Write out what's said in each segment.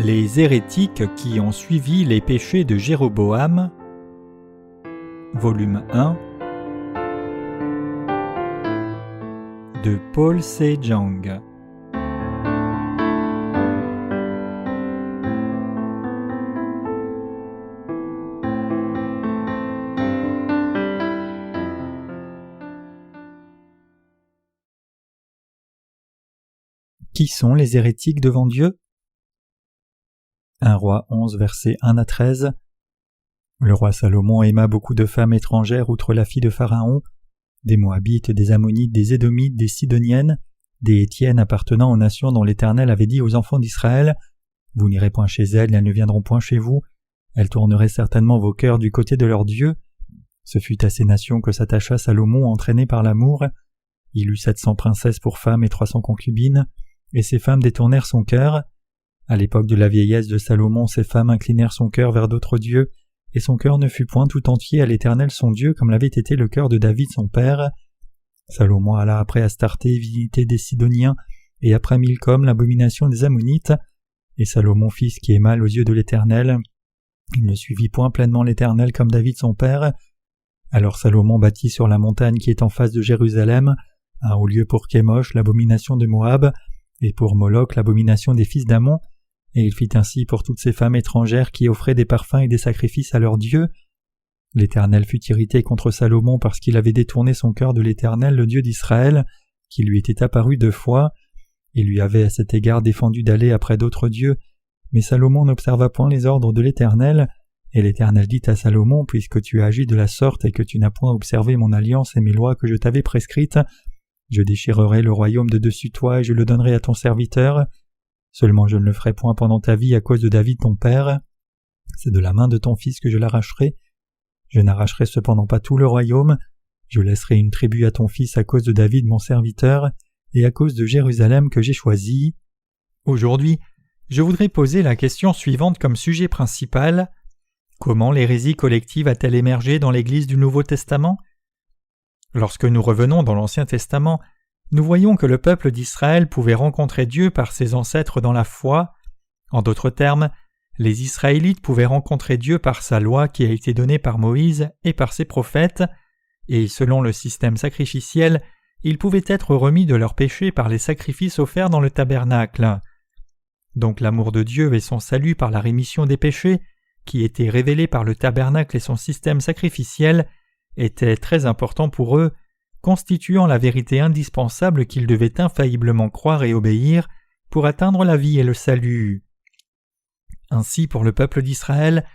Les hérétiques qui ont suivi les péchés de Jéroboam, volume 1, de Paul Sejong. Qui sont les hérétiques devant Dieu? 1 Roi 11, versets 1 à 13. Le roi Salomon aima beaucoup de femmes étrangères outre la fille de Pharaon, des Moabites, des Ammonites, des Édomites, des Sidoniennes, des Hétiennes appartenant aux nations dont l'Éternel avait dit aux enfants d'Israël: « Vous n'irez point chez elles, elles ne viendront point chez vous. Elles tourneraient certainement vos cœurs du côté de leur Dieu. » Ce fut à ces nations que s'attacha Salomon entraîné par l'amour. Il eut 700 princesses pour femmes et 300 concubines, et ces femmes détournèrent son cœur. À l'époque de la vieillesse de Salomon, ces femmes inclinèrent son cœur vers d'autres dieux, et son cœur ne fut point tout entier à l'Éternel son Dieu comme l'avait été le cœur de David son père. Salomon alla après Astarté, divinité des Sidoniens, et après Milcom, l'abomination des Ammonites. Et Salomon fit ce qui est mal aux yeux de l'Éternel. Il ne suivit point pleinement l'Éternel comme David son père. Alors Salomon bâtit sur la montagne qui est en face de Jérusalem un haut lieu pour Kémosh, l'abomination de Moab, et pour Moloch, l'abomination des fils d'Ammon, et il fit ainsi pour toutes ces femmes étrangères qui offraient des parfums et des sacrifices à leur Dieu. L'Éternel fut irrité contre Salomon parce qu'il avait détourné son cœur de l'Éternel, le Dieu d'Israël, qui lui était apparu 2 fois. Il lui avait à cet égard défendu d'aller après d'autres dieux, mais Salomon n'observa point les ordres de l'Éternel, et l'Éternel dit à Salomon: « Puisque tu as agi de la sorte et que tu n'as point observé mon alliance et mes lois que je t'avais prescrites, je déchirerai le royaume de dessus toi et je le donnerai à ton serviteur. Seulement je ne le ferai point pendant ta vie à cause de David ton père. C'est de la main de ton fils que je l'arracherai. Je n'arracherai cependant pas tout le royaume. Je laisserai une tribu à ton fils à cause de David mon serviteur et à cause de Jérusalem que j'ai choisi. » Aujourd'hui, je voudrais poser la question suivante comme sujet principal. Comment l'hérésie collective a-t-elle émergé dans l'Église du Nouveau Testament? Lorsque nous revenons dans l'Ancien Testament, nous voyons que le peuple d'Israël pouvait rencontrer Dieu par ses ancêtres dans la foi. En d'autres termes, les Israélites pouvaient rencontrer Dieu par sa loi qui a été donnée par Moïse et par ses prophètes, et selon le système sacrificiel, ils pouvaient être remis de leurs péchés par les sacrifices offerts dans le tabernacle. Donc l'amour de Dieu et son salut par la rémission des péchés, qui étaient révélés par le tabernacle et son système sacrificiel, était très important pour eux, constituant la vérité indispensable qu'ils devaient infailliblement croire et obéir pour atteindre la vie et le salut. Ainsi, pour le peuple d'Israël,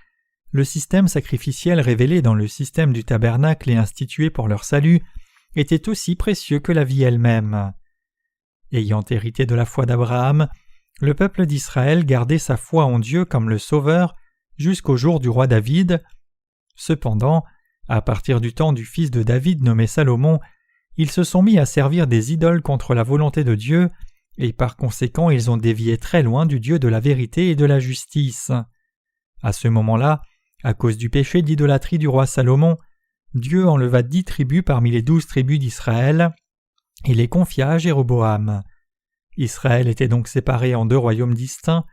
le système sacrificiel révélé dans le système du tabernacle et institué pour leur salut était aussi précieux que la vie elle-même. Ayant hérité de la foi d'Abraham, le peuple d'Israël gardait sa foi en Dieu comme le Sauveur jusqu'au jour du roi David. Cependant, à partir du temps du fils de David nommé Salomon, ils se sont mis à servir des idoles contre la volonté de Dieu, et par conséquent ils ont dévié très loin du Dieu de la vérité et de la justice. À ce moment-là, à cause du péché d'idolâtrie du roi Salomon, Dieu enleva 10 tribus parmi les 12 tribus d'Israël et les confia à Jéroboam. Israël était donc séparé en 2 royaumes distincts.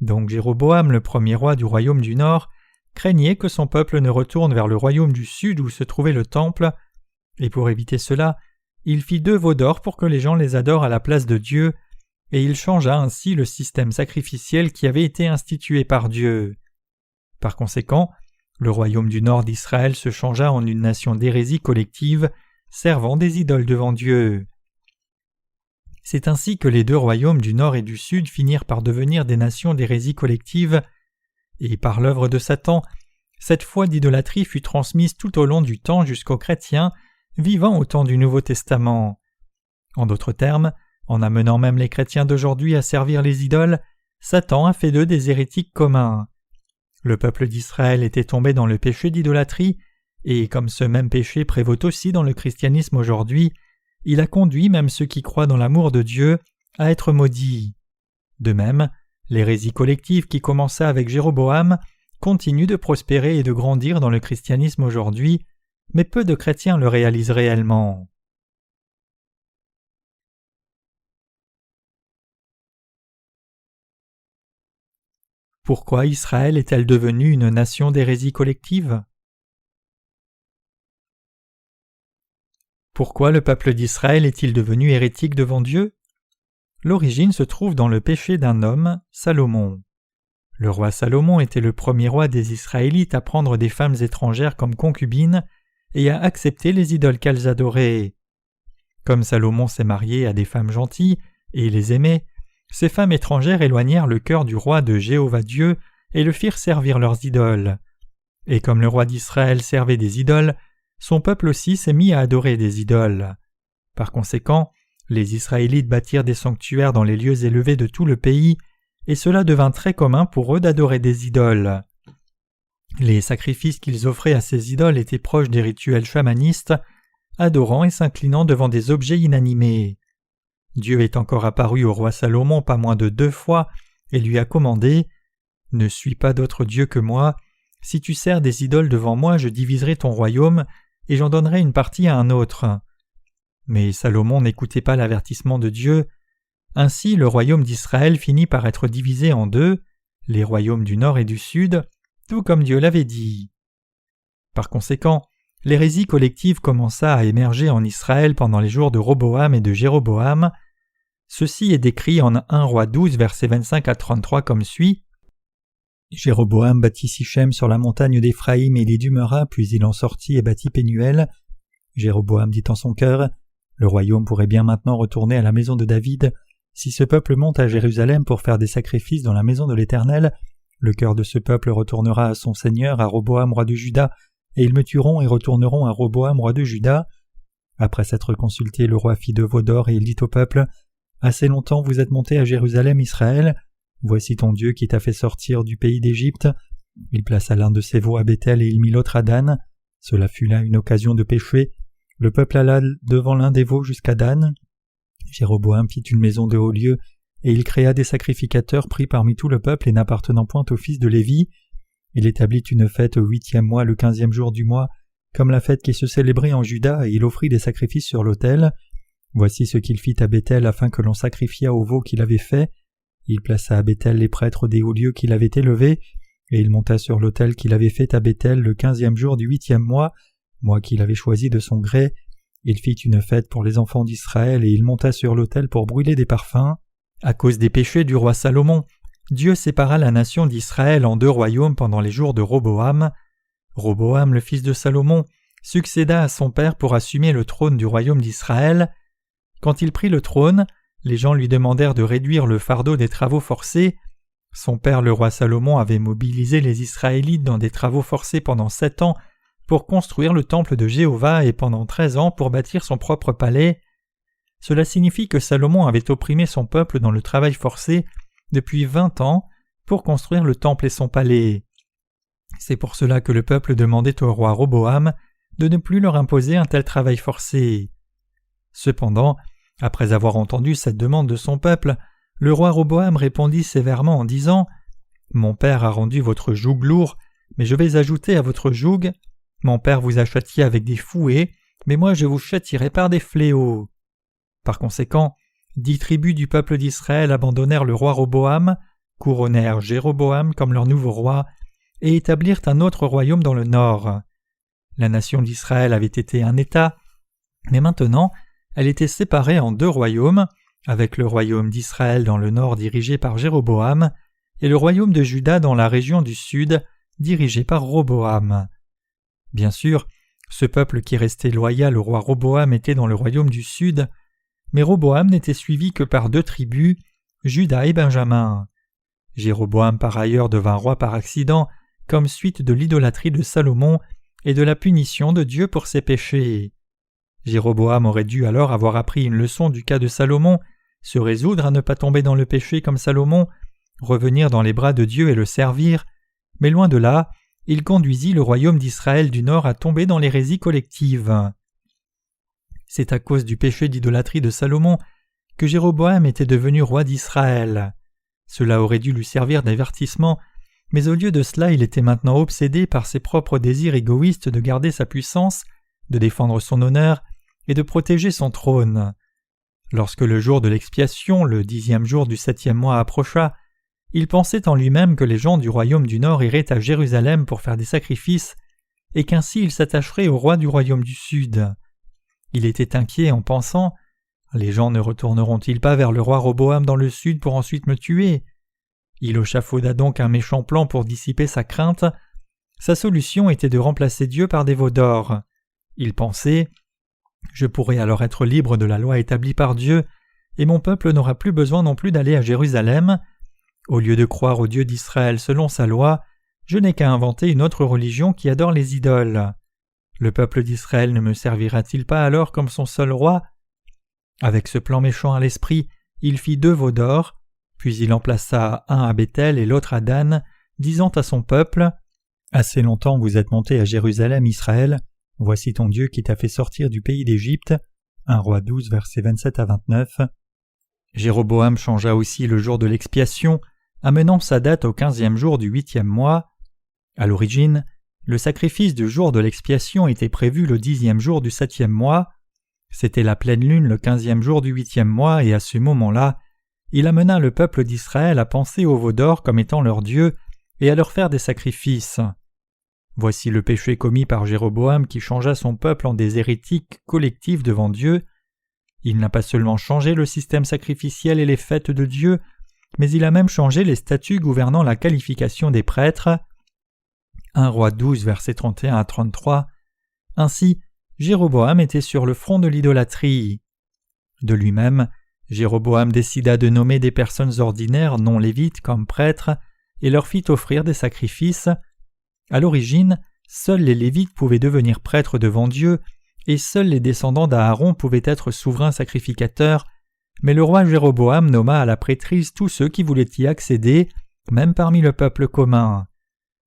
Donc Jéroboam, le premier roi du royaume du Nord, craignait que son peuple ne retourne vers le royaume du Sud où se trouvait le temple, et pour éviter cela, il fit 2 veaux d'or pour que les gens les adorent à la place de Dieu, et il changea ainsi le système sacrificiel qui avait été institué par Dieu. Par conséquent, le royaume du Nord d'Israël se changea en une nation d'hérésie collective, servant des idoles devant Dieu. C'est ainsi que les 2 royaumes du Nord et du Sud finirent par devenir des nations d'hérésie collective, et par l'œuvre de Satan, cette foi d'idolâtrie fut transmise tout au long du temps jusqu'aux chrétiens vivant au temps du Nouveau Testament. En d'autres termes, en amenant même les chrétiens d'aujourd'hui à servir les idoles, Satan a fait d'eux des hérétiques communs. Le peuple d'Israël était tombé dans le péché d'idolâtrie, et comme ce même péché prévaut aussi dans le christianisme aujourd'hui, il a conduit même ceux qui croient dans l'amour de Dieu à être maudits. De même, l'hérésie collective qui commença avec Jéroboam continue de prospérer et de grandir dans le christianisme aujourd'hui, mais peu de chrétiens le réalisent réellement. Pourquoi Israël est-elle devenue une nation d'hérésie collective? Pourquoi le peuple d'Israël est-il devenu hérétique devant Dieu? L'origine se trouve dans le péché d'un homme, Salomon. Le roi Salomon était le premier roi des Israélites à prendre des femmes étrangères comme concubines et à accepter les idoles qu'elles adoraient. Comme Salomon s'est marié à des femmes gentilles et les aimait, ces femmes étrangères éloignèrent le cœur du roi de Jéhovah Dieu et le firent servir leurs idoles. Et comme le roi d'Israël servait des idoles, son peuple aussi s'est mis à adorer des idoles. Par conséquent, les Israélites bâtirent des sanctuaires dans les lieux élevés de tout le pays, et cela devint très commun pour eux d'adorer des idoles. Les sacrifices qu'ils offraient à ces idoles étaient proches des rituels chamanistes, adorant et s'inclinant devant des objets inanimés. Dieu est encore apparu au roi Salomon pas moins de 2 fois et lui a commandé « Ne suis pas d'autre Dieu que moi, si tu sers des idoles devant moi, je diviserai ton royaume et j'en donnerai une partie à un autre. » Mais Salomon n'écoutait pas l'avertissement de Dieu. Ainsi, le royaume d'Israël finit par être divisé en 2, les royaumes du nord et du sud, tout comme Dieu l'avait dit. Par conséquent, l'hérésie collective commença à émerger en Israël pendant les jours de Roboam et de Jéroboam. Ceci est décrit en 1 Roi 12, versets 25 à 33 comme suit. Jéroboam bâtit Sichem sur la montagne d'Éphraïm et il y demeura, puis il en sortit et bâtit Pénuel. Jéroboam dit en son cœur, « Le royaume pourrait bien maintenant retourner à la maison de David. Si ce peuple monte à Jérusalem pour faire des sacrifices dans la maison de l'Éternel, le cœur de ce peuple retournera à son seigneur, à Roboam roi de Juda, et ils me tueront et retourneront à Roboam roi de Juda. » Après s'être consulté, le roi fit 2 veaux d'or et il dit au peuple, « Assez longtemps vous êtes monté à Jérusalem, Israël. Voici ton Dieu qui t'a fait sortir du pays d'Égypte. » Il plaça l'un de ses veaux à Béthel et il mit l'autre à Dan. Cela fut là une occasion de pécher. Le peuple alla devant l'un des veaux jusqu'à Dan. Jéroboam fit une maison de haut lieu, et il créa des sacrificateurs pris parmi tout le peuple et n'appartenant point au fils de Lévi. Il établit une fête au 8e mois, le 15e jour du mois, comme la fête qui se célébrait en Juda, et il offrit des sacrifices sur l'autel. Voici ce qu'il fit à Béthel afin que l'on sacrifiât au veau qu'il avait fait. Il plaça à Béthel les prêtres des hauts lieux qu'il avait élevés, et il monta sur l'autel qu'il avait fait à Béthel le 15e jour du 8e mois qu'il avait choisi de son gré. Il fit une fête pour les enfants d'Israël et il monta sur l'autel pour brûler des parfums. À cause des péchés du roi Salomon, Dieu sépara la nation d'Israël en 2 royaumes pendant les jours de Roboam. Roboam, le fils de Salomon, succéda à son père pour assumer le trône du royaume d'Israël. Quand il prit le trône, les gens lui demandèrent de réduire le fardeau des travaux forcés. Son père le roi Salomon avait mobilisé les Israélites dans des travaux forcés pendant 7 ans pour construire le temple de Jéhovah et pendant 13 ans pour bâtir son propre palais. Cela signifie que Salomon avait opprimé son peuple dans le travail forcé depuis 20 ans pour construire le temple et son palais. C'est pour cela que le peuple demandait au roi Roboam de ne plus leur imposer un tel travail forcé. Cependant, après avoir entendu cette demande de son peuple, le roi Roboam répondit sévèrement en disant « Mon père a rendu votre joug lourd, mais je vais ajouter à votre joug. Mon père vous a châtié avec des fouets, mais moi je vous châtierai par des fléaux. » Par conséquent, 10 tribus du peuple d'Israël abandonnèrent le roi Roboam, couronnèrent Jéroboam comme leur nouveau roi, et établirent un autre royaume dans le nord. La nation d'Israël avait été un État, mais maintenant elle était séparée en 2 royaumes, avec le royaume d'Israël dans le nord dirigé par Jéroboam, et le royaume de Juda dans la région du sud, dirigé par Roboam. Bien sûr, ce peuple qui restait loyal au roi Roboam était dans le royaume du sud, mais Roboam n'était suivi que par 2 tribus, Juda et Benjamin. Jéroboam par ailleurs devint roi par accident, comme suite de l'idolâtrie de Salomon et de la punition de Dieu pour ses péchés. Jéroboam aurait dû alors avoir appris une leçon du cas de Salomon, se résoudre à ne pas tomber dans le péché comme Salomon, revenir dans les bras de Dieu et le servir, mais loin de là, il conduisit le royaume d'Israël du Nord à tomber dans l'hérésie collective. C'est à cause du péché d'idolâtrie de Salomon que Jéroboam était devenu roi d'Israël. Cela aurait dû lui servir d'avertissement, mais au lieu de cela il était maintenant obsédé par ses propres désirs égoïstes de garder sa puissance, de défendre son honneur et de protéger son trône. Lorsque le jour de l'expiation, le 10e jour du 7e mois approcha, il pensait en lui-même que les gens du royaume du Nord iraient à Jérusalem pour faire des sacrifices, et qu'ainsi il s'attacherait au roi du royaume du Sud. Il était inquiet en pensant « Les gens ne retourneront-ils pas vers le roi Roboam dans le Sud pour ensuite me tuer ?» Il échafauda donc un méchant plan pour dissiper sa crainte. Sa solution était de remplacer Dieu par des veaux d'or. Il pensait « Je pourrai alors être libre de la loi établie par Dieu, et mon peuple n'aura plus besoin non plus d'aller à Jérusalem. Au lieu de croire au Dieu d'Israël selon sa loi, je n'ai qu'à inventer une autre religion qui adore les idoles. Le peuple d'Israël ne me servira-t-il pas alors comme son seul roi ?» Avec ce plan méchant à l'esprit, il fit 2 veaux d'or, puis il en plaça un à Béthel et l'autre à Dan, disant à son peuple « Assez longtemps vous êtes monté à Jérusalem, Israël, voici ton Dieu qui t'a fait sortir du pays d'Égypte. » 1 Roi 12, versets 27 à 29. Jéroboam changea aussi le jour de l'expiation, amenant sa date au 15e jour du 8e mois. À l'origine, le sacrifice du jour de l'expiation était prévu le 10e jour du 7e mois. C'était la pleine lune le 15e jour du 8e mois, et à ce moment-là, il amena le peuple d'Israël à penser aux veaux d'or comme étant leur Dieu et à leur faire des sacrifices. Voici le péché commis par Jéroboam qui changea son peuple en des hérétiques collectifs devant Dieu. Il n'a pas seulement changé le système sacrificiel et les fêtes de Dieu, mais il a même changé les statuts gouvernant la qualification des prêtres. 1 Roi 12, versets 31 à 33. Ainsi, Jéroboam était sur le front de l'idolâtrie. De lui-même, Jéroboam décida de nommer des personnes ordinaires non lévites comme prêtres et leur fit offrir des sacrifices. À l'origine, seuls les Lévites pouvaient devenir prêtres devant Dieu, et seuls les descendants d'Aaron pouvaient être souverains sacrificateurs, mais le roi Jéroboam nomma à la prêtrise tous ceux qui voulaient y accéder, même parmi le peuple commun.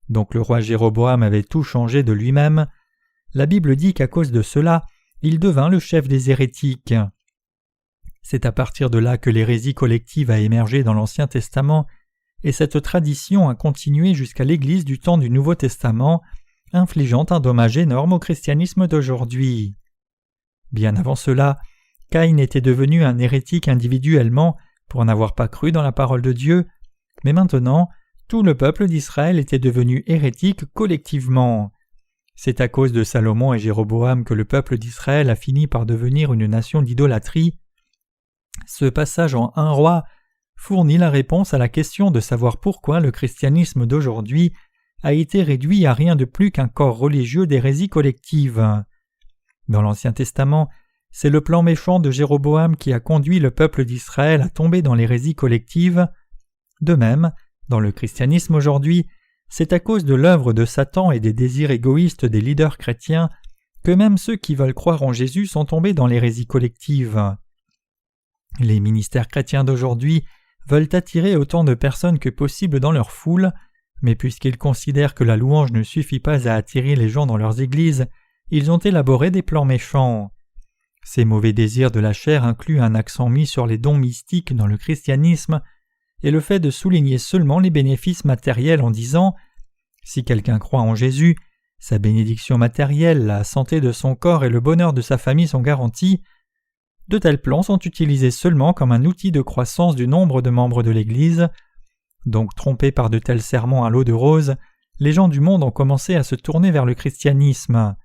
Donc le roi Jéroboam avait tout changé de lui-même. La Bible dit qu'à cause de cela, il devint le chef des hérétiques. C'est à partir de là que l'hérésie collective a émergé dans l'Ancien Testament, et cette tradition a continué jusqu'à l'Église du temps du Nouveau Testament, infligeant un dommage énorme au christianisme d'aujourd'hui. Bien avant cela, Caïn était devenu un hérétique individuellement pour n'avoir pas cru dans la parole de Dieu, mais maintenant, tout le peuple d'Israël était devenu hérétique collectivement. C'est à cause de Salomon et Jéroboam que le peuple d'Israël a fini par devenir une nation d'idolâtrie. Ce passage en 1 Roi fournit la réponse à la question de savoir pourquoi le christianisme d'aujourd'hui a été réduit à rien de plus qu'un corps religieux d'hérésie collective. Dans l'Ancien Testament, c'est le plan méchant de Jéroboam qui a conduit le peuple d'Israël à tomber dans l'hérésie collective. De même, dans le christianisme aujourd'hui, c'est à cause de l'œuvre de Satan et des désirs égoïstes des leaders chrétiens que même ceux qui veulent croire en Jésus sont tombés dans l'hérésie collective. Les ministères chrétiens d'aujourd'hui veulent attirer autant de personnes que possible dans leur foule, mais puisqu'ils considèrent que la louange ne suffit pas à attirer les gens dans leurs églises, ils ont élaboré des plans méchants. Ces mauvais désirs de la chair incluent un accent mis sur les dons mystiques dans le christianisme et le fait de souligner seulement les bénéfices matériels en disant « Si quelqu'un croit en Jésus, sa bénédiction matérielle, la santé de son corps et le bonheur de sa famille sont garantis », de tels plans sont utilisés seulement comme un outil de croissance du nombre de membres de l'Église. Donc trompés par de tels sermons à l'eau de rose, les gens du monde ont commencé à se tourner vers le christianisme.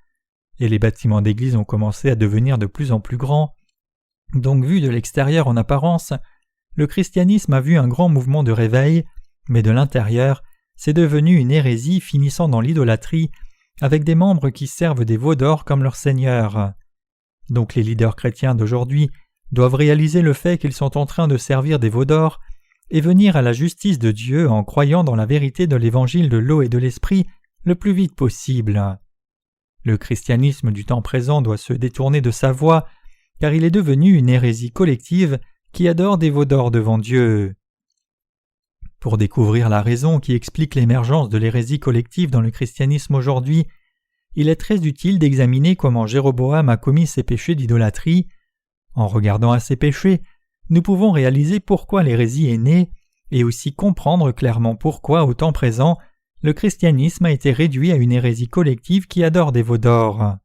Et les bâtiments d'église ont commencé à devenir de plus en plus grands. Donc vu de l'extérieur en apparence, le christianisme a vu un grand mouvement de réveil, mais de l'intérieur, c'est devenu une hérésie finissant dans l'idolâtrie, avec des membres qui servent des veaux d'or comme leur seigneur. Donc les leaders chrétiens d'aujourd'hui doivent réaliser le fait qu'ils sont en train de servir des veaux d'or et venir à la justice de Dieu en croyant dans la vérité de l'évangile de l'eau et de l'esprit le plus vite possible. Le christianisme du temps présent doit se détourner de sa voie, car il est devenu une hérésie collective qui adore des veaux d'or devant Dieu. Pour découvrir la raison qui explique l'émergence de l'hérésie collective dans le christianisme aujourd'hui, il est très utile d'examiner comment Jéroboam a commis ses péchés d'idolâtrie. En regardant à ces péchés, nous pouvons réaliser pourquoi l'hérésie est née et aussi comprendre clairement pourquoi, au temps présent, le christianisme a été réduit à une hérésie collective qui adore des veaux d'or.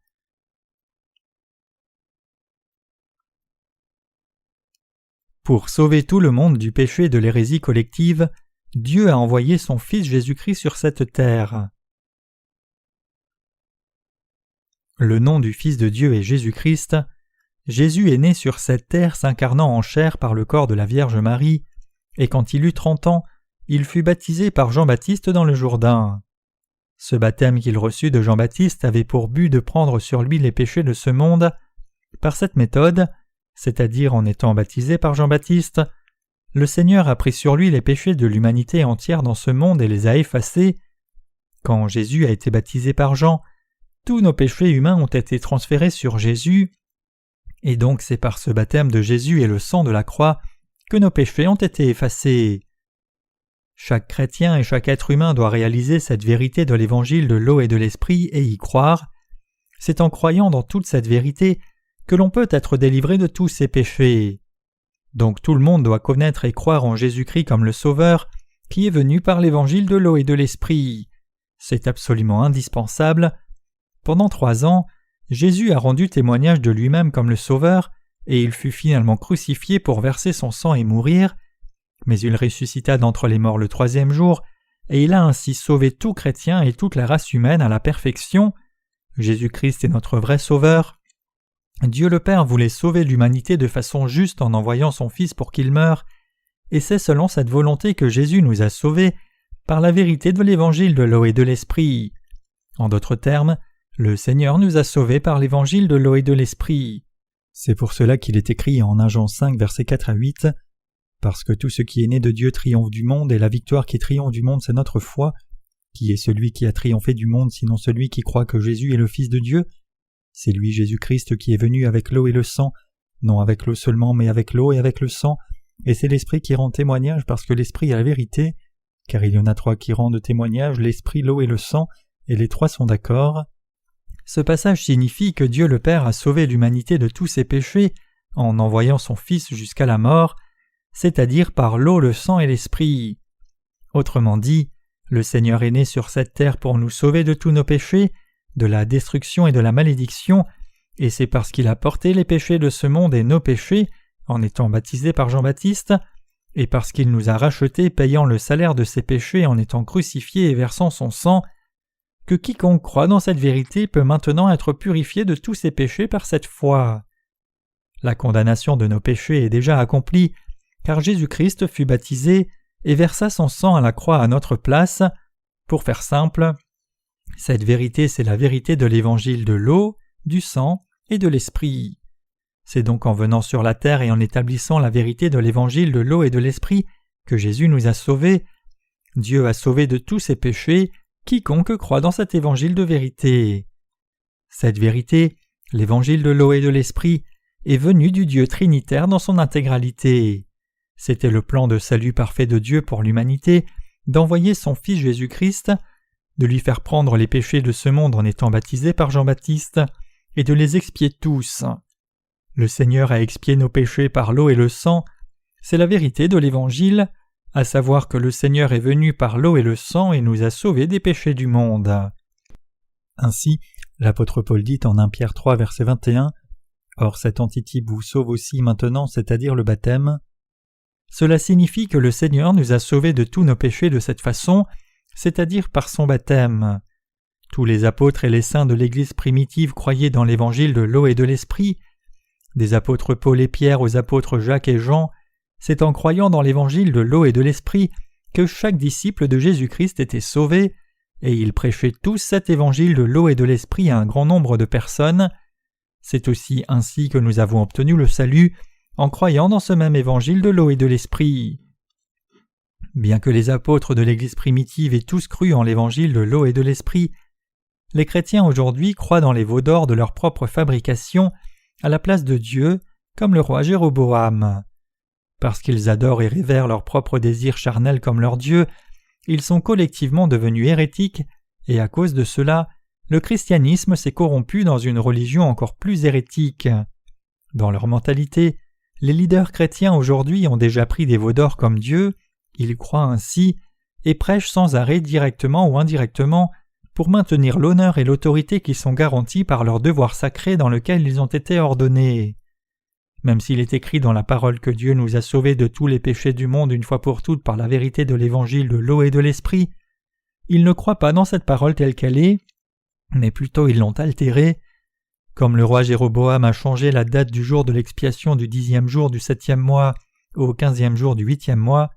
Pour sauver tout le monde du péché de l'hérésie collective, Dieu a envoyé son Fils Jésus-Christ sur cette terre. Le nom du Fils de Dieu est Jésus-Christ. Jésus est né sur cette terre s'incarnant en chair par le corps de la Vierge Marie, et quand il eut 30 ans, il fut baptisé par Jean-Baptiste dans le Jourdain. Ce baptême qu'il reçut de Jean-Baptiste avait pour but de prendre sur lui les péchés de ce monde. Par cette méthode, c'est-à-dire en étant baptisé par Jean-Baptiste, le Seigneur a pris sur lui les péchés de l'humanité entière dans ce monde et les a effacés. Quand Jésus a été baptisé par Jean, tous nos péchés humains ont été transférés sur Jésus, et donc c'est par ce baptême de Jésus et le sang de la croix que nos péchés ont été effacés. Chaque chrétien et chaque être humain doit réaliser cette vérité de l'évangile de l'eau et de l'esprit et y croire. C'est en croyant dans toute cette vérité que l'on peut être délivré de tous ses péchés. Donc tout le monde doit connaître et croire en Jésus-Christ comme le Sauveur, qui est venu par l'évangile de l'eau et de l'esprit. C'est absolument indispensable. Pendant 3 ans, Jésus a rendu témoignage de lui-même comme le Sauveur, et il fut finalement crucifié pour verser son sang et mourir, mais il ressuscita d'entre les morts le 3e jour, et il a ainsi sauvé tout chrétien et toute la race humaine à la perfection. Jésus-Christ est notre vrai Sauveur. Dieu le Père voulait sauver l'humanité de façon juste en envoyant son Fils pour qu'il meure, et c'est selon cette volonté que Jésus nous a sauvés par la vérité de l'évangile de l'eau et de l'esprit. En d'autres termes, le Seigneur nous a sauvés par l'évangile de l'eau et de l'esprit. C'est pour cela qu'il est écrit en 1 Jean 5, versets 4 à 8, « Parce que tout ce qui est né de Dieu triomphe du monde, et la victoire qui triomphe du monde, c'est notre foi. Qui est celui qui a triomphé du monde, sinon celui qui croit que Jésus est le Fils de Dieu? C'est lui, Jésus-Christ, qui est venu avec l'eau et le sang, non avec l'eau seulement, mais avec l'eau et avec le sang, et c'est l'Esprit qui rend témoignage parce que l'Esprit est la vérité, car il y en a 3 qui rendent témoignage, l'Esprit, l'eau et le sang, et les 3 sont d'accord. » Ce passage signifie que Dieu le Père a sauvé l'humanité de tous ses péchés en envoyant son Fils jusqu'à la mort, c'est-à-dire par l'eau, le sang et l'Esprit. Autrement dit, le Seigneur est né sur cette terre pour nous sauver de tous nos péchés, de la destruction et de la malédiction, et c'est parce qu'il a porté les péchés de ce monde et nos péchés, en étant baptisé par Jean-Baptiste, et parce qu'il nous a rachetés payant le salaire de ses péchés en étant crucifié et versant son sang, que quiconque croit dans cette vérité peut maintenant être purifié de tous ses péchés par cette foi. La condamnation de nos péchés est déjà accomplie, car Jésus-Christ fut baptisé et versa son sang à la croix à notre place. Pour faire simple, cette vérité c'est la vérité de l'évangile de l'eau, du sang et de l'esprit. C'est donc en venant sur la terre et en établissant la vérité de l'évangile de l'eau et de l'esprit que Jésus nous a sauvés. Dieu a sauvé de tous ses péchés quiconque croit dans cet évangile de vérité. Cette vérité, l'évangile de l'eau et de l'esprit, est venue du Dieu trinitaire dans son intégralité. C'était le plan de salut parfait de Dieu pour l'humanité, d'envoyer son Fils Jésus-Christ, de lui faire prendre les péchés de ce monde en étant baptisé par Jean-Baptiste, et de les expier tous. Le Seigneur a expié nos péchés par l'eau et le sang. C'est la vérité de l'Évangile, à savoir que le Seigneur est venu par l'eau et le sang et nous a sauvés des péchés du monde. Ainsi, l'apôtre Paul dit en 1 Pierre 3, verset 21, « Or cet antitype vous sauve aussi maintenant, c'est-à-dire le baptême. » Cela signifie que le Seigneur nous a sauvés de tous nos péchés de cette façon, c'est-à-dire par son baptême. Tous les apôtres et les saints de l'Église primitive croyaient dans l'évangile de l'eau et de l'esprit. Des apôtres Paul et Pierre aux apôtres Jacques et Jean, c'est en croyant dans l'évangile de l'eau et de l'esprit que chaque disciple de Jésus-Christ était sauvé, et ils prêchaient tous cet évangile de l'eau et de l'esprit à un grand nombre de personnes. C'est aussi ainsi que nous avons obtenu le salut, en croyant dans ce même évangile de l'eau et de l'esprit. Bien que les apôtres de l'Église primitive aient tous cru en l'évangile de l'eau et de l'esprit, les chrétiens aujourd'hui croient dans les veaux d'or de leur propre fabrication à la place de Dieu, comme le roi Jéroboam. Parce qu'ils adorent et révèrent leurs propres désirs charnels comme leur Dieu, ils sont collectivement devenus hérétiques, et à cause de cela, le christianisme s'est corrompu dans une religion encore plus hérétique. Dans leur mentalité, les leaders chrétiens aujourd'hui ont déjà pris des veaux d'or comme Dieu, ils croient ainsi, et prêchent sans arrêt directement ou indirectement pour maintenir l'honneur et l'autorité qui sont garantis par leur devoir sacré dans lequel ils ont été ordonnés. Même s'il est écrit dans la parole que Dieu nous a sauvés de tous les péchés du monde une fois pour toutes par la vérité de l'évangile de l'eau et de l'esprit, ils ne croient pas dans cette parole telle qu'elle est, mais plutôt ils l'ont altérée. Comme le roi Jéroboam a changé la date du jour de l'expiation du 10e jour du 7e mois au 15e jour du 8e mois,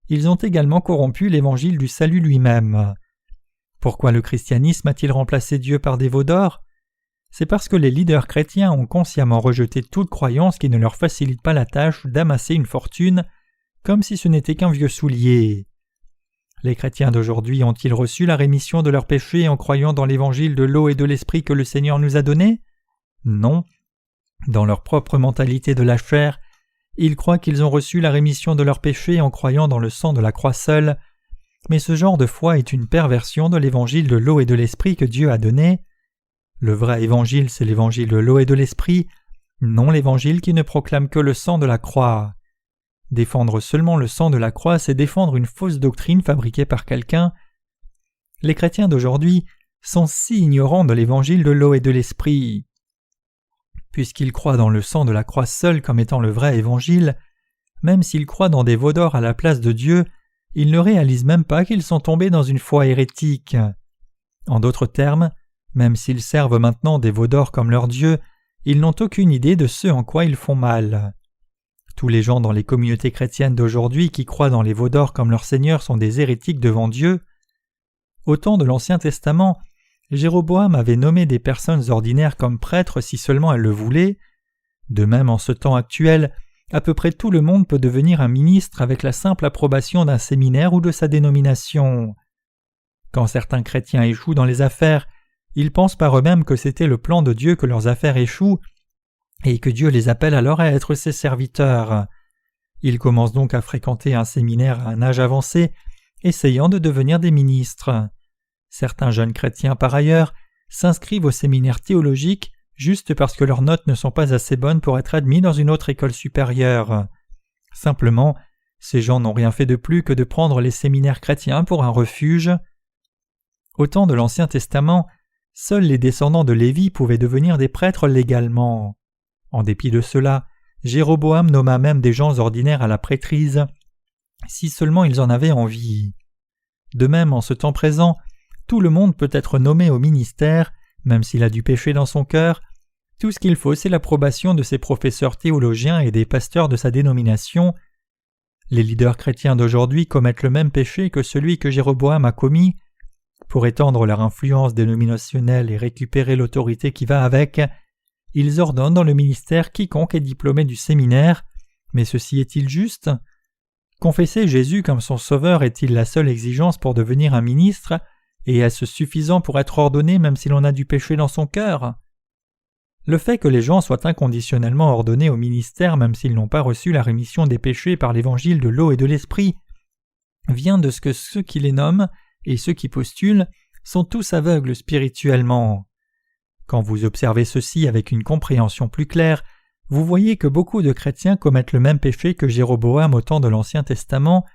ils ont également corrompu l'évangile du salut lui-même. Pourquoi le christianisme a-t-il remplacé Dieu par des veaux d'or ? C'est parce que les leaders chrétiens ont consciemment rejeté toute croyance qui ne leur facilite pas la tâche d'amasser une fortune, comme si ce n'était qu'un vieux soulier. Les chrétiens d'aujourd'hui ont-ils reçu la rémission de leurs péchés en croyant dans l'évangile de l'eau et de l'esprit que le Seigneur nous a donné ? Non. Dans leur propre mentalité de la chair, ils croient qu'ils ont reçu la rémission de leurs péchés en croyant dans le sang de la croix seule, mais ce genre de foi est une perversion de l'évangile de l'eau et de l'esprit que Dieu a donné. Le vrai évangile, c'est l'évangile de l'eau et de l'esprit, non l'évangile qui ne proclame que le sang de la croix. Défendre seulement le sang de la croix, c'est défendre une fausse doctrine fabriquée par quelqu'un. Les chrétiens d'aujourd'hui sont si ignorants de l'évangile de l'eau et de l'esprit. Puisqu'ils croient dans le sang de la croix seul comme étant le vrai évangile, même s'ils croient dans des veaux d'or à la place de Dieu, ils ne réalisent même pas qu'ils sont tombés dans une foi hérétique. En d'autres termes, même s'ils servent maintenant des veaux d'or comme leur Dieu, ils n'ont aucune idée de ce en quoi ils font mal. Tous les gens dans les communautés chrétiennes d'aujourd'hui qui croient dans les veaux d'or comme leur Seigneur sont des hérétiques devant Dieu. Au temps de l'Ancien Testament, Jéroboam avait nommé des personnes ordinaires comme prêtres si seulement elles le voulaient. De même, en ce temps actuel, à peu près tout le monde peut devenir un ministre avec la simple approbation d'un séminaire ou de sa dénomination. Quand certains chrétiens échouent dans les affaires, ils pensent par eux-mêmes que c'était le plan de Dieu que leurs affaires échouent et que Dieu les appelle alors à être ses serviteurs. Ils commencent donc à fréquenter un séminaire à un âge avancé, essayant de devenir des ministres. Certains jeunes chrétiens, par ailleurs, s'inscrivent au séminaire théologique juste parce que leurs notes ne sont pas assez bonnes pour être admis dans une autre école supérieure. Simplement, ces gens n'ont rien fait de plus que de prendre les séminaires chrétiens pour un refuge. Au temps de l'Ancien Testament, seuls les descendants de Lévi pouvaient devenir des prêtres légalement. En dépit de cela, Jéroboam nomma même des gens ordinaires à la prêtrise, si seulement ils en avaient envie. De même, en ce temps présent, tout le monde peut être nommé au ministère, même s'il a du péché dans son cœur. Tout ce qu'il faut, c'est l'approbation de ses professeurs théologiens et des pasteurs de sa dénomination. Les leaders chrétiens d'aujourd'hui commettent le même péché que celui que Jéroboam a commis. Pour étendre leur influence dénominationnelle et récupérer l'autorité qui va avec, ils ordonnent dans le ministère quiconque est diplômé du séminaire. Mais ceci est-il juste ? Confesser Jésus comme son sauveur est-il la seule exigence pour devenir un ministre ? Et est-ce suffisant pour être ordonné même si l'on a du péché dans son cœur ? Le fait que les gens soient inconditionnellement ordonnés au ministère même s'ils n'ont pas reçu la rémission des péchés par l'évangile de l'eau et de l'esprit vient de ce que ceux qui les nomment et ceux qui postulent sont tous aveugles spirituellement. Quand vous observez ceci avec une compréhension plus claire, vous voyez que beaucoup de chrétiens commettent le même péché que Jéroboam au temps de l'Ancien Testament.